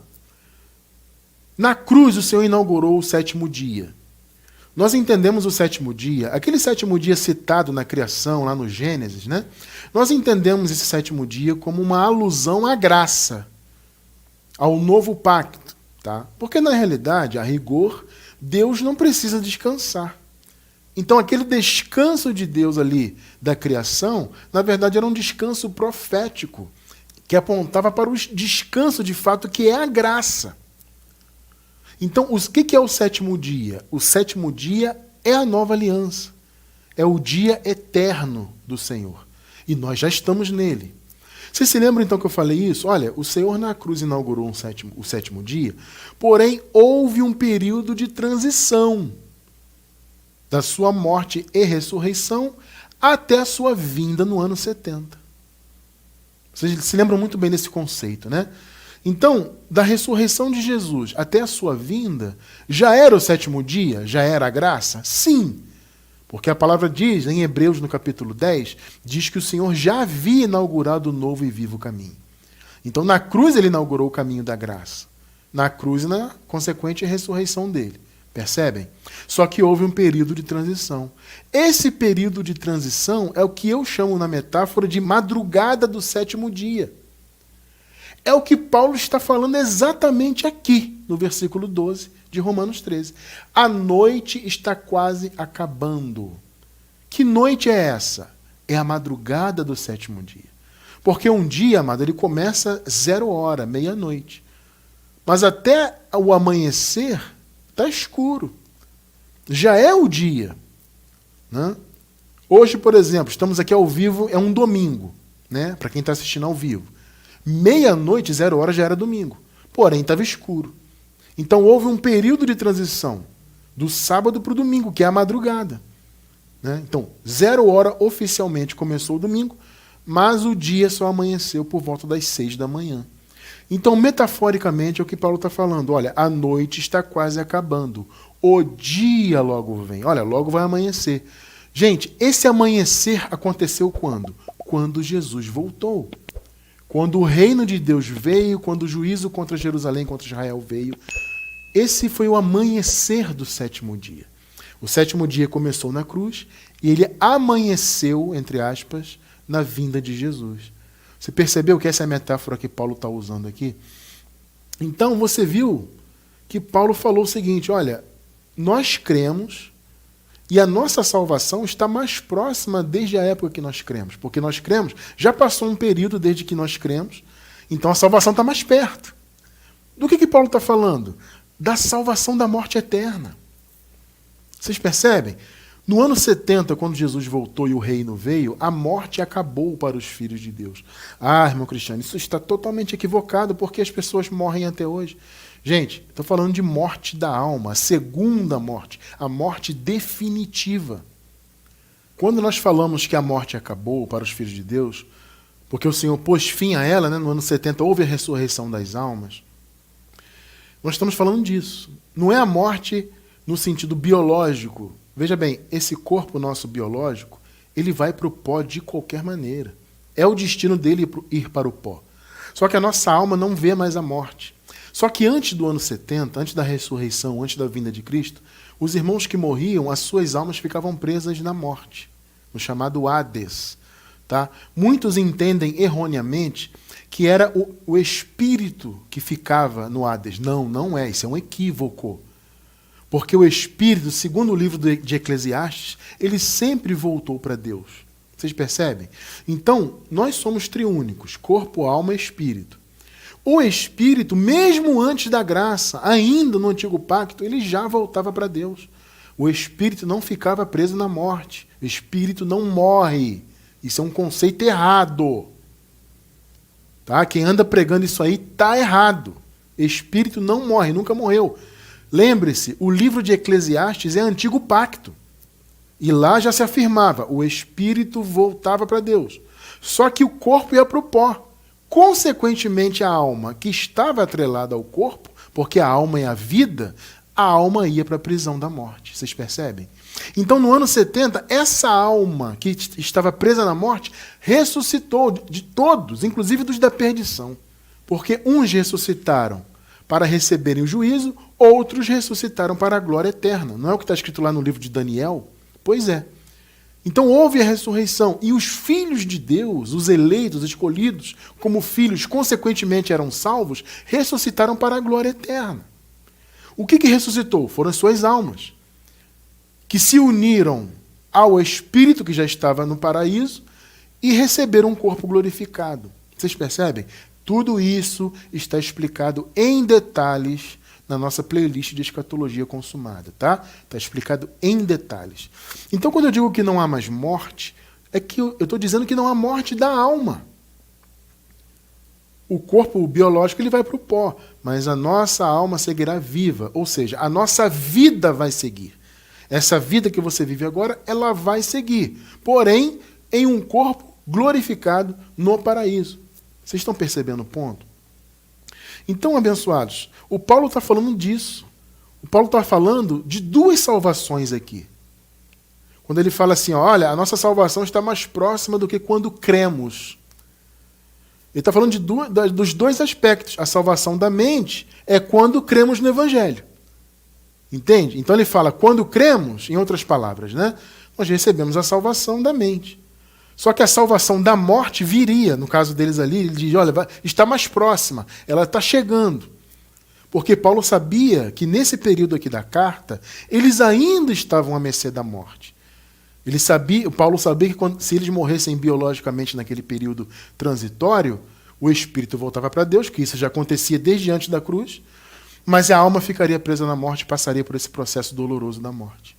Na cruz, o Senhor inaugurou o sétimo dia. Nós entendemos o sétimo dia, aquele sétimo dia citado na criação, lá no Gênesis, né? Nós entendemos esse sétimo dia como uma alusão à graça, ao novo pacto, tá? Porque, na realidade, a rigor, Deus não precisa descansar. Então, aquele descanso de Deus ali da criação, na verdade, era um descanso profético, que apontava para o descanso de fato, que é a graça. Então, o que é o sétimo dia? O sétimo dia é a nova aliança. É o dia eterno do Senhor. E nós já estamos nele. Vocês se lembram então que eu falei isso? Olha, o Senhor na cruz inaugurou o sétimo dia, porém houve um período de transição da sua morte e ressurreição até a sua vinda no ano 70. Vocês se lembram muito bem desse conceito, né? Então, da ressurreição de Jesus até a sua vinda, já era o sétimo dia? Já era a graça? Sim. Porque a palavra diz, em Hebreus, no capítulo 10, diz que o Senhor já havia inaugurado o novo e vivo caminho. Então, na cruz ele inaugurou o caminho da graça. Na cruz e na consequente ressurreição dele. Percebem? Só que houve um período de transição. Esse período de transição é o que eu chamo na metáfora de madrugada do sétimo dia. É o que Paulo está falando exatamente aqui, no versículo 12 de Romanos 13. A noite está quase acabando. Que noite é essa? É a madrugada do sétimo dia. Porque um dia, amado, ele começa 0h, meia-noite. Mas até o amanhecer, está escuro. Já é o dia. Né? Hoje, por exemplo, estamos aqui ao vivo, é um domingo, né? Para quem está assistindo ao vivo. Meia-noite, 0h, já era domingo. Porém, estava escuro. Então, houve um período de transição do sábado para o domingo, que é a madrugada. Né? Então, 0 hora oficialmente começou o domingo, mas o dia só amanheceu por volta das 6 da manhã. Então, metaforicamente, é o que Paulo está falando. Olha, a noite está quase acabando. O dia logo vem. Olha, logo vai amanhecer. Gente, esse amanhecer aconteceu quando? Quando Jesus voltou. Quando o reino de Deus veio, quando o juízo contra Jerusalém, contra Israel veio. Esse foi o amanhecer do 7º dia. O 7º dia começou na cruz e ele amanheceu, entre aspas, na vinda de Jesus. Você percebeu que essa é a metáfora que Paulo está usando aqui? Então, você viu que Paulo falou o seguinte, olha, nós cremos e a nossa salvação está mais próxima desde a época que nós cremos. Porque nós cremos, já passou um período desde que nós cremos, então a salvação está mais perto. Do que Paulo está falando? Da salvação da morte eterna. Vocês percebem? No ano 70, quando Jesus voltou e o reino veio, a morte acabou para os filhos de Deus. Ah, irmão Cristiano, isso está totalmente equivocado, porque as pessoas morrem até hoje. Gente, estou falando de morte da alma, a segunda morte, a morte definitiva. Quando nós falamos que a morte acabou para os filhos de Deus, porque o Senhor pôs fim a ela, né, no ano 70 houve a ressurreição das almas, nós estamos falando disso. Não é a morte no sentido biológico. Veja bem, esse corpo nosso biológico, ele vai para o pó de qualquer maneira. É o destino dele ir para o pó. Só que a nossa alma não vê mais a morte. Só que antes do ano 70, antes da ressurreição, antes da vinda de Cristo, os irmãos que morriam, as suas almas ficavam presas na morte, no chamado Hades. Tá? Muitos entendem erroneamente que era o espírito que ficava no Hades. Não, não é. Isso é um equívoco. Porque o Espírito, segundo o livro de Eclesiastes, ele sempre voltou para Deus. Vocês percebem? Então, nós somos triúnicos, corpo, alma e espírito. O Espírito, mesmo antes da graça, ainda no Antigo Pacto, ele já voltava para Deus. O Espírito não ficava preso na morte. O Espírito não morre. Isso é um conceito errado. Tá? Quem anda pregando isso aí está errado. Espírito não morre, nunca morreu. Lembre-se, o livro de Eclesiastes é Antigo Pacto. E lá já se afirmava, o espírito voltava para Deus. Só que o corpo ia para o pó. Consequentemente, a alma que estava atrelada ao corpo, porque a alma é a vida, a alma ia para a prisão da morte. Vocês percebem? Então, no ano 70, essa alma que estava presa na morte ressuscitou de todos, inclusive dos da perdição. Porque uns ressuscitaram para receberem o juízo, outros ressuscitaram para a glória eterna. Não é o que está escrito lá no livro de Daniel? Pois é. Então houve a ressurreição. E os filhos de Deus, os eleitos, escolhidos como filhos, consequentemente eram salvos, ressuscitaram para a glória eterna. O que ressuscitou? Foram as suas almas, que se uniram ao Espírito que já estava no paraíso e receberam um corpo glorificado. Vocês percebem? Tudo isso está explicado em detalhes na nossa playlist de escatologia consumada, tá? Está explicado em detalhes. Então, quando eu digo que não há mais morte, é que eu estou dizendo que não há morte da alma. O corpo biológico ele vai para o pó, mas a nossa alma seguirá viva, ou seja, a nossa vida vai seguir. Essa vida que você vive agora, ela vai seguir, porém, em um corpo glorificado no paraíso. Vocês estão percebendo o ponto? Então, abençoados, o Paulo está falando disso. O Paulo está falando de duas salvações aqui. Quando ele fala assim, olha, a nossa salvação está mais próxima do que quando cremos. Ele está falando dos dois aspectos. A salvação da mente é quando cremos no Evangelho. Entende? Então ele fala, quando cremos, em outras palavras, né, nós recebemos a salvação da mente. Só que a salvação da morte viria, no caso deles ali, ele diz, olha, está mais próxima, ela está chegando. Porque Paulo sabia que nesse período aqui da carta, eles ainda estavam à mercê da morte. Paulo sabia que se eles morressem biologicamente naquele período transitório, o espírito voltava para Deus, que isso já acontecia desde antes da cruz, mas a alma ficaria presa na morte e passaria por esse processo doloroso da morte.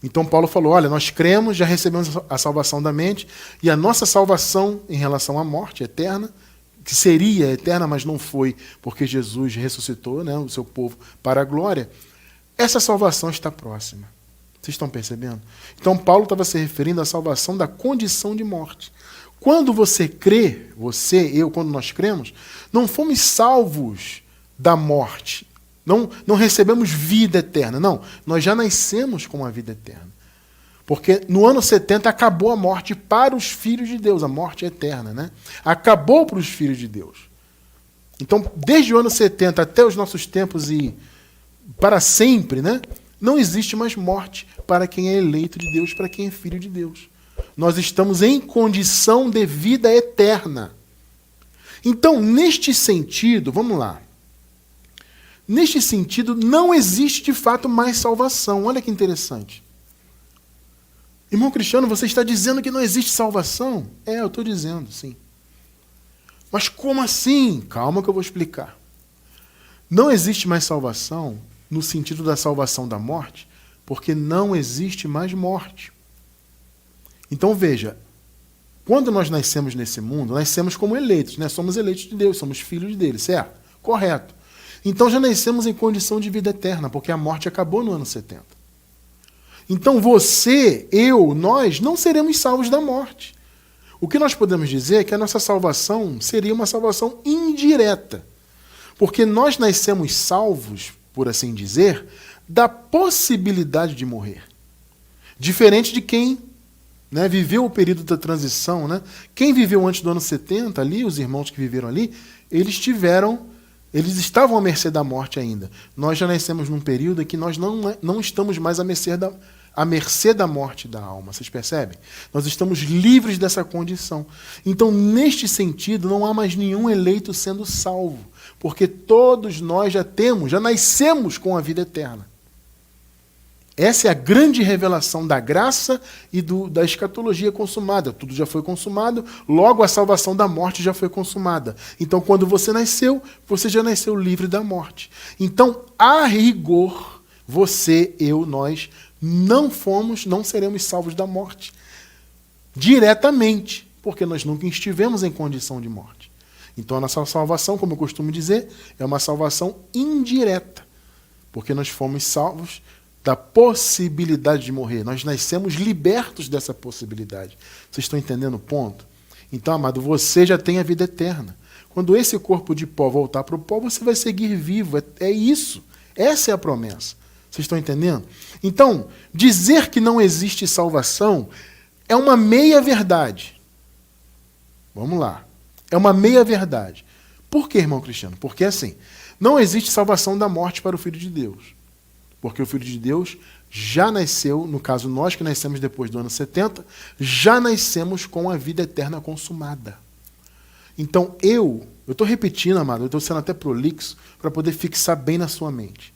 Então Paulo falou, olha, nós cremos, já recebemos a salvação da mente, e a nossa salvação em relação à morte eterna, que seria eterna, mas não foi, porque Jesus ressuscitou, né, o seu povo para a glória, essa salvação está próxima. Vocês estão percebendo? Então Paulo estava se referindo à salvação da condição de morte. Quando você crê, você, eu, quando nós cremos, não fomos salvos da morte. Não recebemos vida eterna. Não, nós já nascemos com a vida eterna. Porque no ano 70 acabou a morte para os filhos de Deus. A morte é eterna, né? Acabou para os filhos de Deus. Então, desde o ano 70 até os nossos tempos e para sempre, né? Não existe mais morte para quem é eleito de Deus, para quem é filho de Deus. Nós estamos em condição de vida eterna. Então, neste sentido, vamos lá. Neste sentido, não existe de fato mais salvação. Olha que interessante. Irmão Cristiano, você está dizendo que não existe salvação? É, eu estou dizendo, sim. Mas como assim? Calma que eu vou explicar. Não existe mais salvação no sentido da salvação da morte, porque não existe mais morte. Então veja, quando nós nascemos nesse mundo, nascemos como eleitos, né? Somos eleitos de Deus, somos filhos dele, certo? Correto. Então já nascemos em condição de vida eterna, porque a morte acabou no ano 70. Então você, eu, nós não seremos salvos da morte. O que nós podemos dizer é que a nossa salvação seria uma salvação indireta, porque nós nascemos salvos, por assim dizer, da possibilidade de morrer. Diferente de quem, né, viveu o período da transição. Né? Quem viveu antes do ano 70, ali, os irmãos que viveram ali, eles estavam à mercê da morte ainda. Nós já nascemos num período em que nós não estamos mais à mercê da morte da alma. Vocês percebem? Nós estamos livres dessa condição. Então, neste sentido, não há mais nenhum eleito sendo salvo, porque todos nós já nascemos com a vida eterna. Essa é a grande revelação da graça e da escatologia consumada. Tudo já foi consumado, logo a salvação da morte já foi consumada. Então, quando você nasceu, você já nasceu livre da morte. Então, a rigor, você, eu, nós, não seremos salvos da morte. Diretamente, porque nós nunca estivemos em condição de morte. Então, a nossa salvação, como eu costumo dizer, é uma salvação indireta, porque nós fomos salvos da possibilidade de morrer. Nós nascemos libertos dessa possibilidade. Vocês estão entendendo o ponto? Então, amado, você já tem a vida eterna. Quando esse corpo de pó voltar para o pó, você vai seguir vivo. É isso. Essa é a promessa. Vocês estão entendendo? Então, dizer que não existe salvação é uma meia-verdade. Vamos lá. É uma meia-verdade. Por quê, irmão Cristiano? Porque assim, não existe salvação da morte para o Filho de Deus. Porque o Filho de Deus já nasceu, no caso nós que nascemos depois do ano 70, já nascemos com a vida eterna consumada. Então eu estou repetindo, amado, eu estou sendo até prolixo para poder fixar bem na sua mente.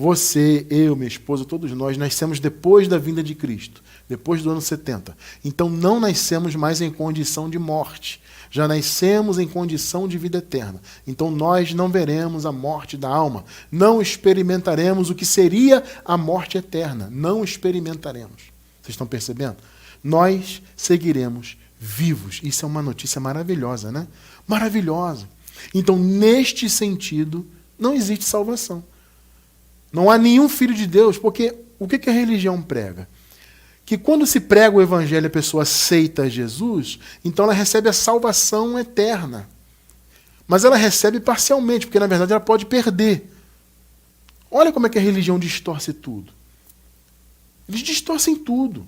Você, eu, minha esposa, todos nós nascemos depois da vinda de Cristo, depois do ano 70. Então não nascemos mais em condição de morte. Já nascemos em condição de vida eterna. Então nós não veremos a morte da alma. Não experimentaremos o que seria a morte eterna. Não experimentaremos. Vocês estão percebendo? Nós seguiremos vivos. Isso é uma notícia maravilhosa, né? Maravilhosa. Então, neste sentido, não existe salvação. Não há nenhum filho de Deus, porque o que a religião prega? Que quando se prega o evangelho, a pessoa aceita Jesus, então ela recebe a salvação eterna. Mas ela recebe parcialmente, porque na verdade ela pode perder. Olha como é que a religião distorce tudo. Eles distorcem tudo.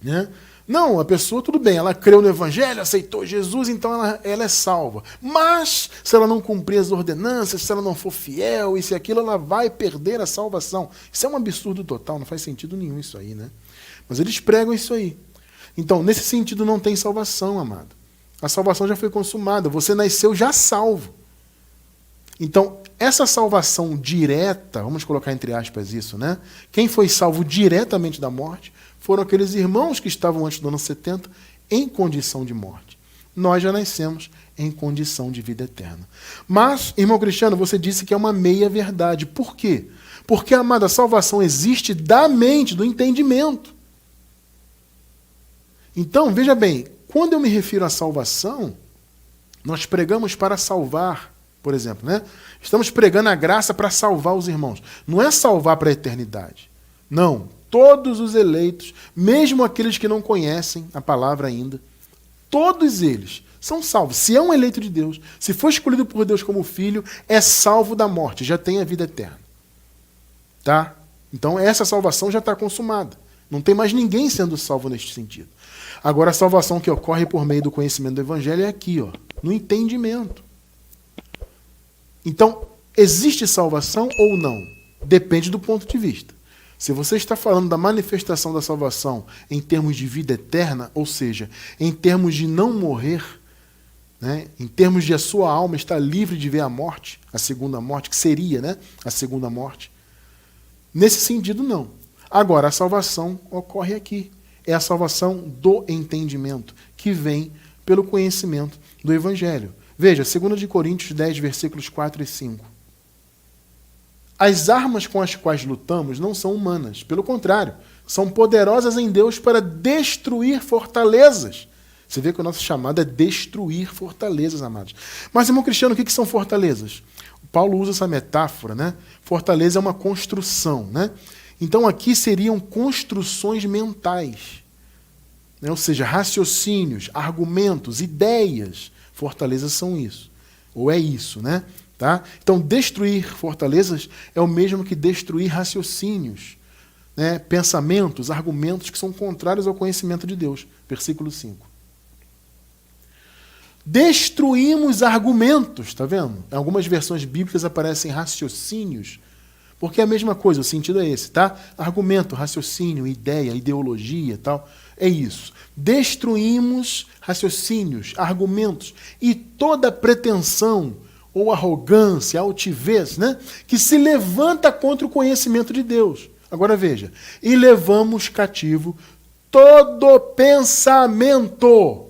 Né? Não, a pessoa, tudo bem, ela creu no evangelho, aceitou Jesus, então ela é salva. Mas, se ela não cumprir as ordenanças, se ela não for fiel, isso e aquilo, ela vai perder a salvação. Isso é um absurdo total, não faz sentido nenhum isso aí, né? Mas eles pregam isso aí. Então, nesse sentido, não tem salvação, amado. A salvação já foi consumada. Você nasceu já salvo. Então, essa salvação direta, vamos colocar entre aspas isso, né? Quem foi salvo diretamente da morte foram aqueles irmãos que estavam antes do ano 70 em condição de morte. Nós já nascemos em condição de vida eterna. Mas, irmão Cristiano, você disse que é uma meia-verdade. Por quê? Porque, amado, a salvação existe da mente, do entendimento. Então, veja bem, quando eu me refiro à salvação, nós pregamos para salvar por exemplo, né? Estamos pregando a graça para salvar os irmãos. Não é salvar para a eternidade. Não. Todos os eleitos, mesmo aqueles que não conhecem a palavra ainda, todos eles são salvos. Se é um eleito de Deus, se for escolhido por Deus como filho, é salvo da morte, já tem a vida eterna. Tá? Então essa salvação já está consumada. Não tem mais ninguém sendo salvo neste sentido. Agora a salvação que ocorre por meio do conhecimento do Evangelho é aqui, ó, no entendimento. Então, existe salvação ou não? Depende do ponto de vista. Se você está falando da manifestação da salvação em termos de vida eterna, ou seja, em termos de não morrer, né, em termos de a sua alma estar livre de ver a morte, a segunda morte, que seria, né, a segunda morte, nesse sentido não. Agora, a salvação ocorre aqui. É a salvação do entendimento, que vem pelo conhecimento do Evangelho. Veja, 2 Coríntios 10, versículos 4 e 5. As armas com as quais lutamos não são humanas. Pelo contrário, são poderosas em Deus para destruir fortalezas. Você vê que o nosso chamado é destruir fortalezas, amados. Mas, irmão Cristiano, o que são fortalezas? O Paulo usa essa metáfora, né? Fortaleza é uma construção, né? Então, aqui seriam construções mentais. Né? Ou seja, raciocínios, argumentos, ideias. Fortalezas são isso. Ou é isso, né? Tá? Então, destruir fortalezas é o mesmo que destruir raciocínios, né? Pensamentos, argumentos que são contrários ao conhecimento de Deus. Versículo 5. Destruímos argumentos, tá vendo? Em algumas versões bíblicas aparecem raciocínios, porque é a mesma coisa, o sentido é esse, tá? Argumento, raciocínio, ideia, ideologia, tal, é isso. Destruímos raciocínios, argumentos e toda pretensão ou arrogância, altivez, né? Que se levanta contra o conhecimento de Deus. Agora veja, e levamos cativo todo pensamento.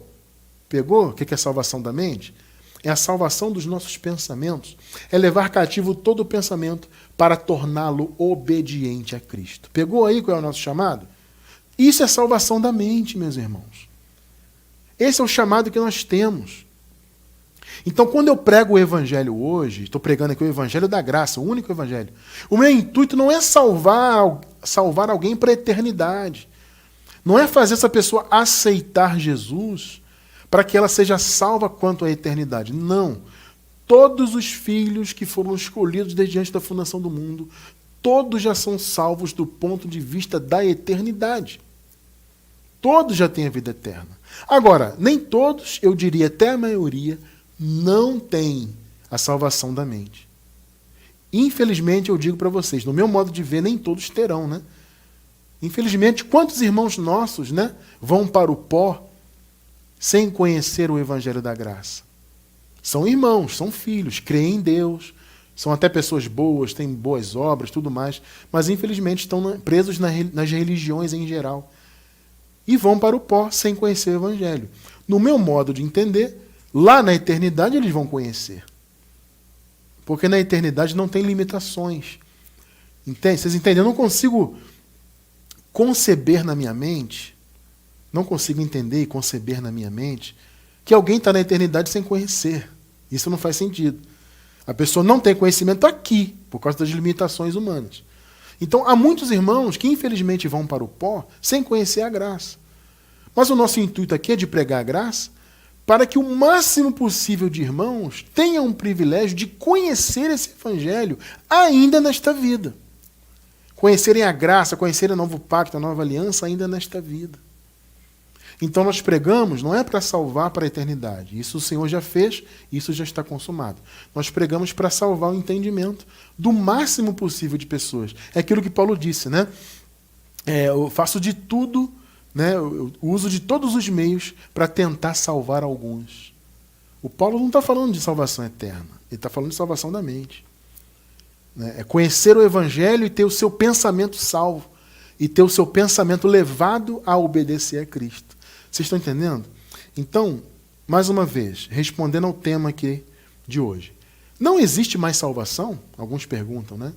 Pegou? O que é a salvação da mente? É a salvação dos nossos pensamentos. É levar cativo todo pensamento para torná-lo obediente a Cristo. Pegou aí qual é o nosso chamado? Isso é salvação da mente, meus irmãos. Esse é o chamado que nós temos. Então, quando eu prego o Evangelho hoje, estou pregando aqui o Evangelho da graça, o único Evangelho, o meu intuito não é salvar alguém para a eternidade. Não é fazer essa pessoa aceitar Jesus para que ela seja salva quanto à eternidade. Não. Todos os filhos que foram escolhidos desde antes da fundação do mundo, todos já são salvos do ponto de vista da eternidade. Todos já têm a vida eterna. Agora, nem todos, eu diria até a maioria, não têm a salvação da mente. Infelizmente, eu digo para vocês, no meu modo de ver, nem todos terão, né? Infelizmente, quantos irmãos nossos, né, vão para o pó sem conhecer o Evangelho da graça? São irmãos, são filhos, creem em Deus, são até pessoas boas, têm boas obras, tudo mais, mas infelizmente estão presos nas religiões em geral e vão para o pó sem conhecer o Evangelho. No meu modo de entender, lá na eternidade eles vão conhecer. Porque na eternidade não tem limitações. Entende? Vocês entendem? Eu não consigo conceber na minha mente, não consigo entender e conceber na minha mente que alguém está na eternidade sem conhecer. Isso não faz sentido. A pessoa não tem conhecimento aqui, por causa das limitações humanas. Então, há muitos irmãos que infelizmente vão para o pó sem conhecer a graça. Mas o nosso intuito aqui é de pregar a graça para que o máximo possível de irmãos tenham um privilégio de conhecer esse Evangelho ainda nesta vida. Conhecerem a graça, conhecerem o novo pacto, a nova aliança ainda nesta vida. Então nós pregamos, não é para salvar para a eternidade. Isso o Senhor já fez, isso já está consumado. Nós pregamos para salvar o entendimento do máximo possível de pessoas. É aquilo que Paulo disse, né? Eu faço de tudo, né? Eu uso de todos os meios para tentar salvar alguns. O Paulo não está falando de salvação eterna, ele está falando de salvação da mente. É conhecer o Evangelho e ter o seu pensamento salvo, e ter o seu pensamento levado a obedecer a Cristo. Vocês estão entendendo? Então, mais uma vez, respondendo ao tema aqui de hoje. Não existe mais salvação? Alguns perguntam, né?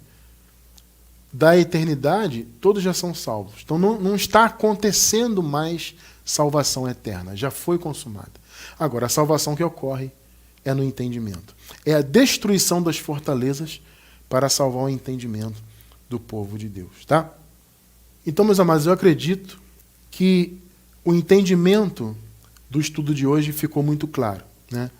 Da eternidade, todos já são salvos. Então não está acontecendo mais salvação eterna. Já foi consumada. Agora, a salvação que ocorre é no entendimento. É a destruição das fortalezas para salvar o entendimento do povo de Deus, tá? Então, meus amados, eu acredito que o entendimento do estudo de hoje ficou muito claro, né?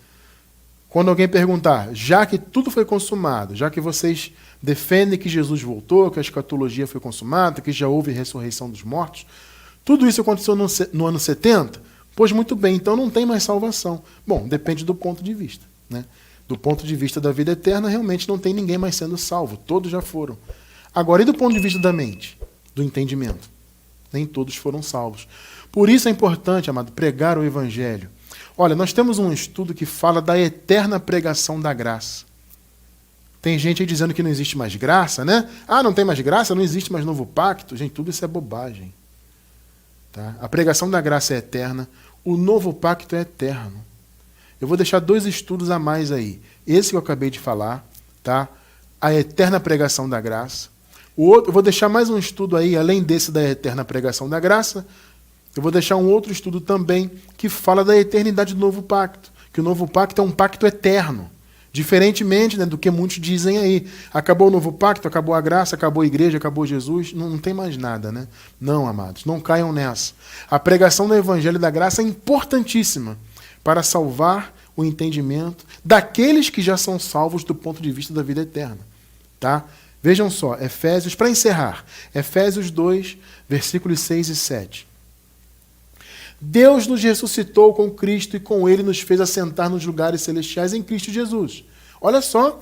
Quando alguém perguntar, já que tudo foi consumado, já que vocês defendem que Jesus voltou, que a escatologia foi consumada, que já houve ressurreição dos mortos, tudo isso aconteceu no ano 70? Pois muito bem, então não tem mais salvação. Bom, depende do ponto de vista, né? Do ponto de vista da vida eterna, realmente não tem ninguém mais sendo salvo, todos já foram. Agora, e do ponto de vista da mente, do entendimento? Nem todos foram salvos. Por isso é importante, amado, pregar o Evangelho. Olha, nós temos um estudo que fala da eterna pregação da graça. Tem gente aí dizendo que não existe mais graça, né? Ah, não tem mais graça, não existe mais novo pacto. Gente, tudo isso é bobagem. Tá? A pregação da graça é eterna, o novo pacto é eterno. Eu vou deixar 2 estudos a mais aí. Esse que eu acabei de falar, tá? A eterna pregação da graça. O outro, eu vou deixar mais um estudo aí, além desse da eterna pregação da graça, eu vou deixar um outro estudo também que fala da eternidade do novo pacto. Que o novo pacto é um pacto eterno. Diferentemente, né, do que muitos dizem aí. Acabou o novo pacto, acabou a graça, acabou a igreja, acabou Jesus. Não tem mais nada, né? Não, amados, não caiam nessa. A pregação do Evangelho da Graça é importantíssima para salvar o entendimento daqueles que já são salvos do ponto de vista da vida eterna. Tá? Vejam só, Efésios, para encerrar, Efésios 2, versículos 6 e 7. Deus nos ressuscitou com Cristo e com Ele nos fez assentar nos lugares celestiais em Cristo Jesus. Olha só,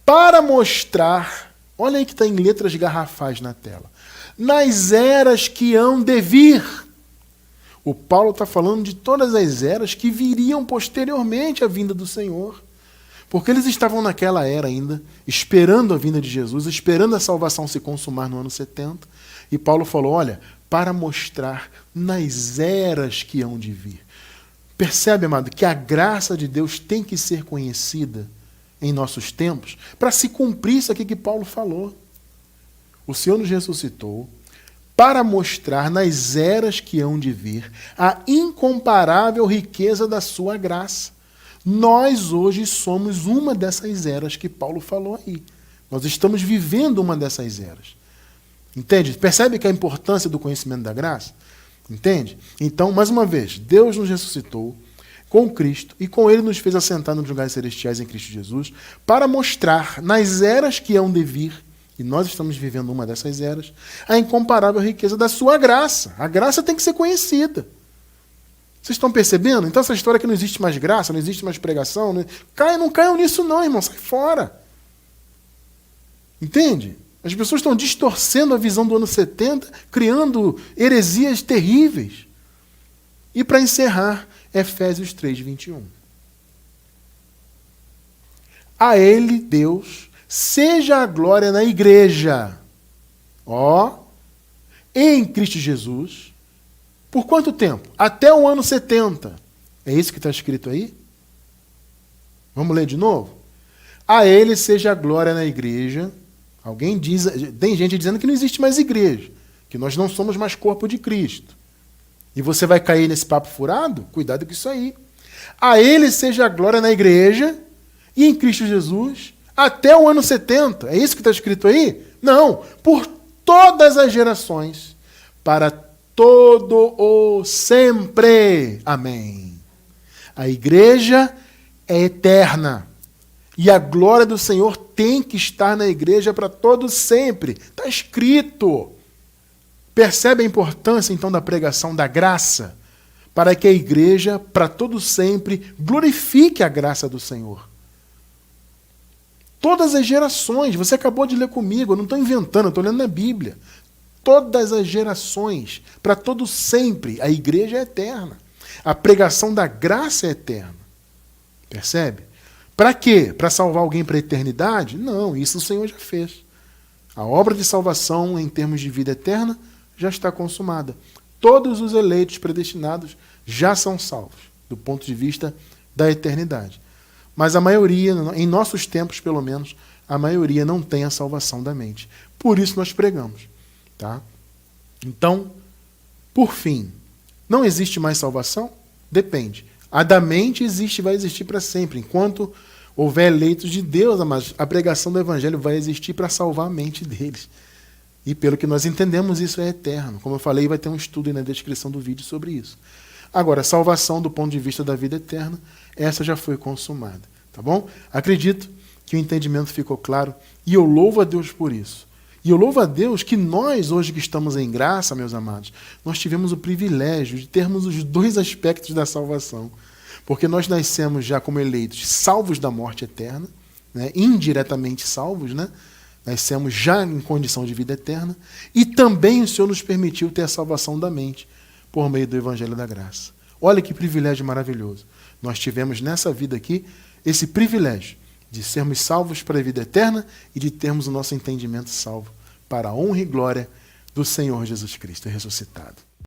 para mostrar, olha aí que está em letras garrafais na tela, nas eras que hão de vir. O Paulo está falando de todas as eras que viriam posteriormente à vinda do Senhor. Porque eles estavam naquela era ainda, esperando a vinda de Jesus, esperando a salvação se consumar no ano 70. E Paulo falou, olha, para mostrar nas eras que hão de vir. Percebe, amado, que a graça de Deus tem que ser conhecida em nossos tempos para se cumprir isso aqui que Paulo falou. O Senhor nos ressuscitou para mostrar nas eras que hão de vir a incomparável riqueza da sua graça. Nós hoje somos uma dessas eras que Paulo falou aí. Nós estamos vivendo uma dessas eras. Entende? Percebe que a importância do conhecimento da graça? Entende? Então, mais uma vez, Deus nos ressuscitou com Cristo e com Ele nos fez assentar nos lugares celestiais em Cristo Jesus para mostrar nas eras que hão de vir, e nós estamos vivendo uma dessas eras, a incomparável riqueza da sua graça. A graça tem que ser conhecida. Vocês estão percebendo? Então essa história que não existe mais graça, não existe mais pregação, não caiam nisso não, irmão, sai fora. Entende? As pessoas estão distorcendo a visão do ano 70, criando heresias terríveis. E para encerrar, Efésios 3, 21. A Ele, Deus, seja a glória na igreja, em Cristo Jesus. Por quanto tempo? Até o ano 70. É isso que está escrito aí? Vamos ler de novo? A Ele seja a glória na igreja. Alguém diz, tem gente dizendo que não existe mais igreja, que nós não somos mais corpo de Cristo. E você vai cair nesse papo furado? Cuidado com isso aí. A Ele seja a glória na igreja e em Cristo Jesus até o ano 70. É isso que está escrito aí? Não. Por todas as gerações, para todo o sempre. Amém. A igreja é eterna. E a glória do Senhor tem que estar na igreja para todo sempre. Está escrito. Percebe a importância, então, da pregação da graça? Para que a igreja, para todo sempre, glorifique a graça do Senhor. Todas as gerações, você acabou de ler comigo, eu não estou inventando, eu estou lendo na Bíblia. Todas as gerações, para todo sempre, a igreja é eterna. A pregação da graça é eterna. Percebe? Para quê? Para salvar alguém para a eternidade? Não, isso o Senhor já fez. A obra de salvação em termos de vida eterna já está consumada. Todos os eleitos predestinados já são salvos, do ponto de vista da eternidade. Mas a maioria, em nossos tempos pelo menos, a maioria não tem a salvação da mente. Por isso nós pregamos. Tá? Então, por fim, não existe mais salvação? Depende. A da mente existe e vai existir para sempre. Enquanto houver eleitos de Deus, amados, a pregação do evangelho vai existir para salvar a mente deles. E pelo que nós entendemos, isso é eterno. Como eu falei, vai ter um estudo aí na descrição do vídeo sobre isso. Agora, a salvação do ponto de vista da vida eterna, essa já foi consumada. Tá bom? Acredito que o entendimento ficou claro e eu louvo a Deus por isso. E eu louvo a Deus que nós, hoje que estamos em graça, meus amados, nós tivemos o privilégio de termos os dois aspectos da salvação. Porque nós nascemos já como eleitos, salvos da morte eterna, né? Indiretamente salvos, né? Nascemos já em condição de vida eterna, e também o Senhor nos permitiu ter a salvação da mente, por meio do Evangelho da Graça. Olha que privilégio maravilhoso. Nós tivemos nessa vida aqui esse privilégio de sermos salvos para a vida eterna e de termos o nosso entendimento salvo para a honra e glória do Senhor Jesus Cristo ressuscitado.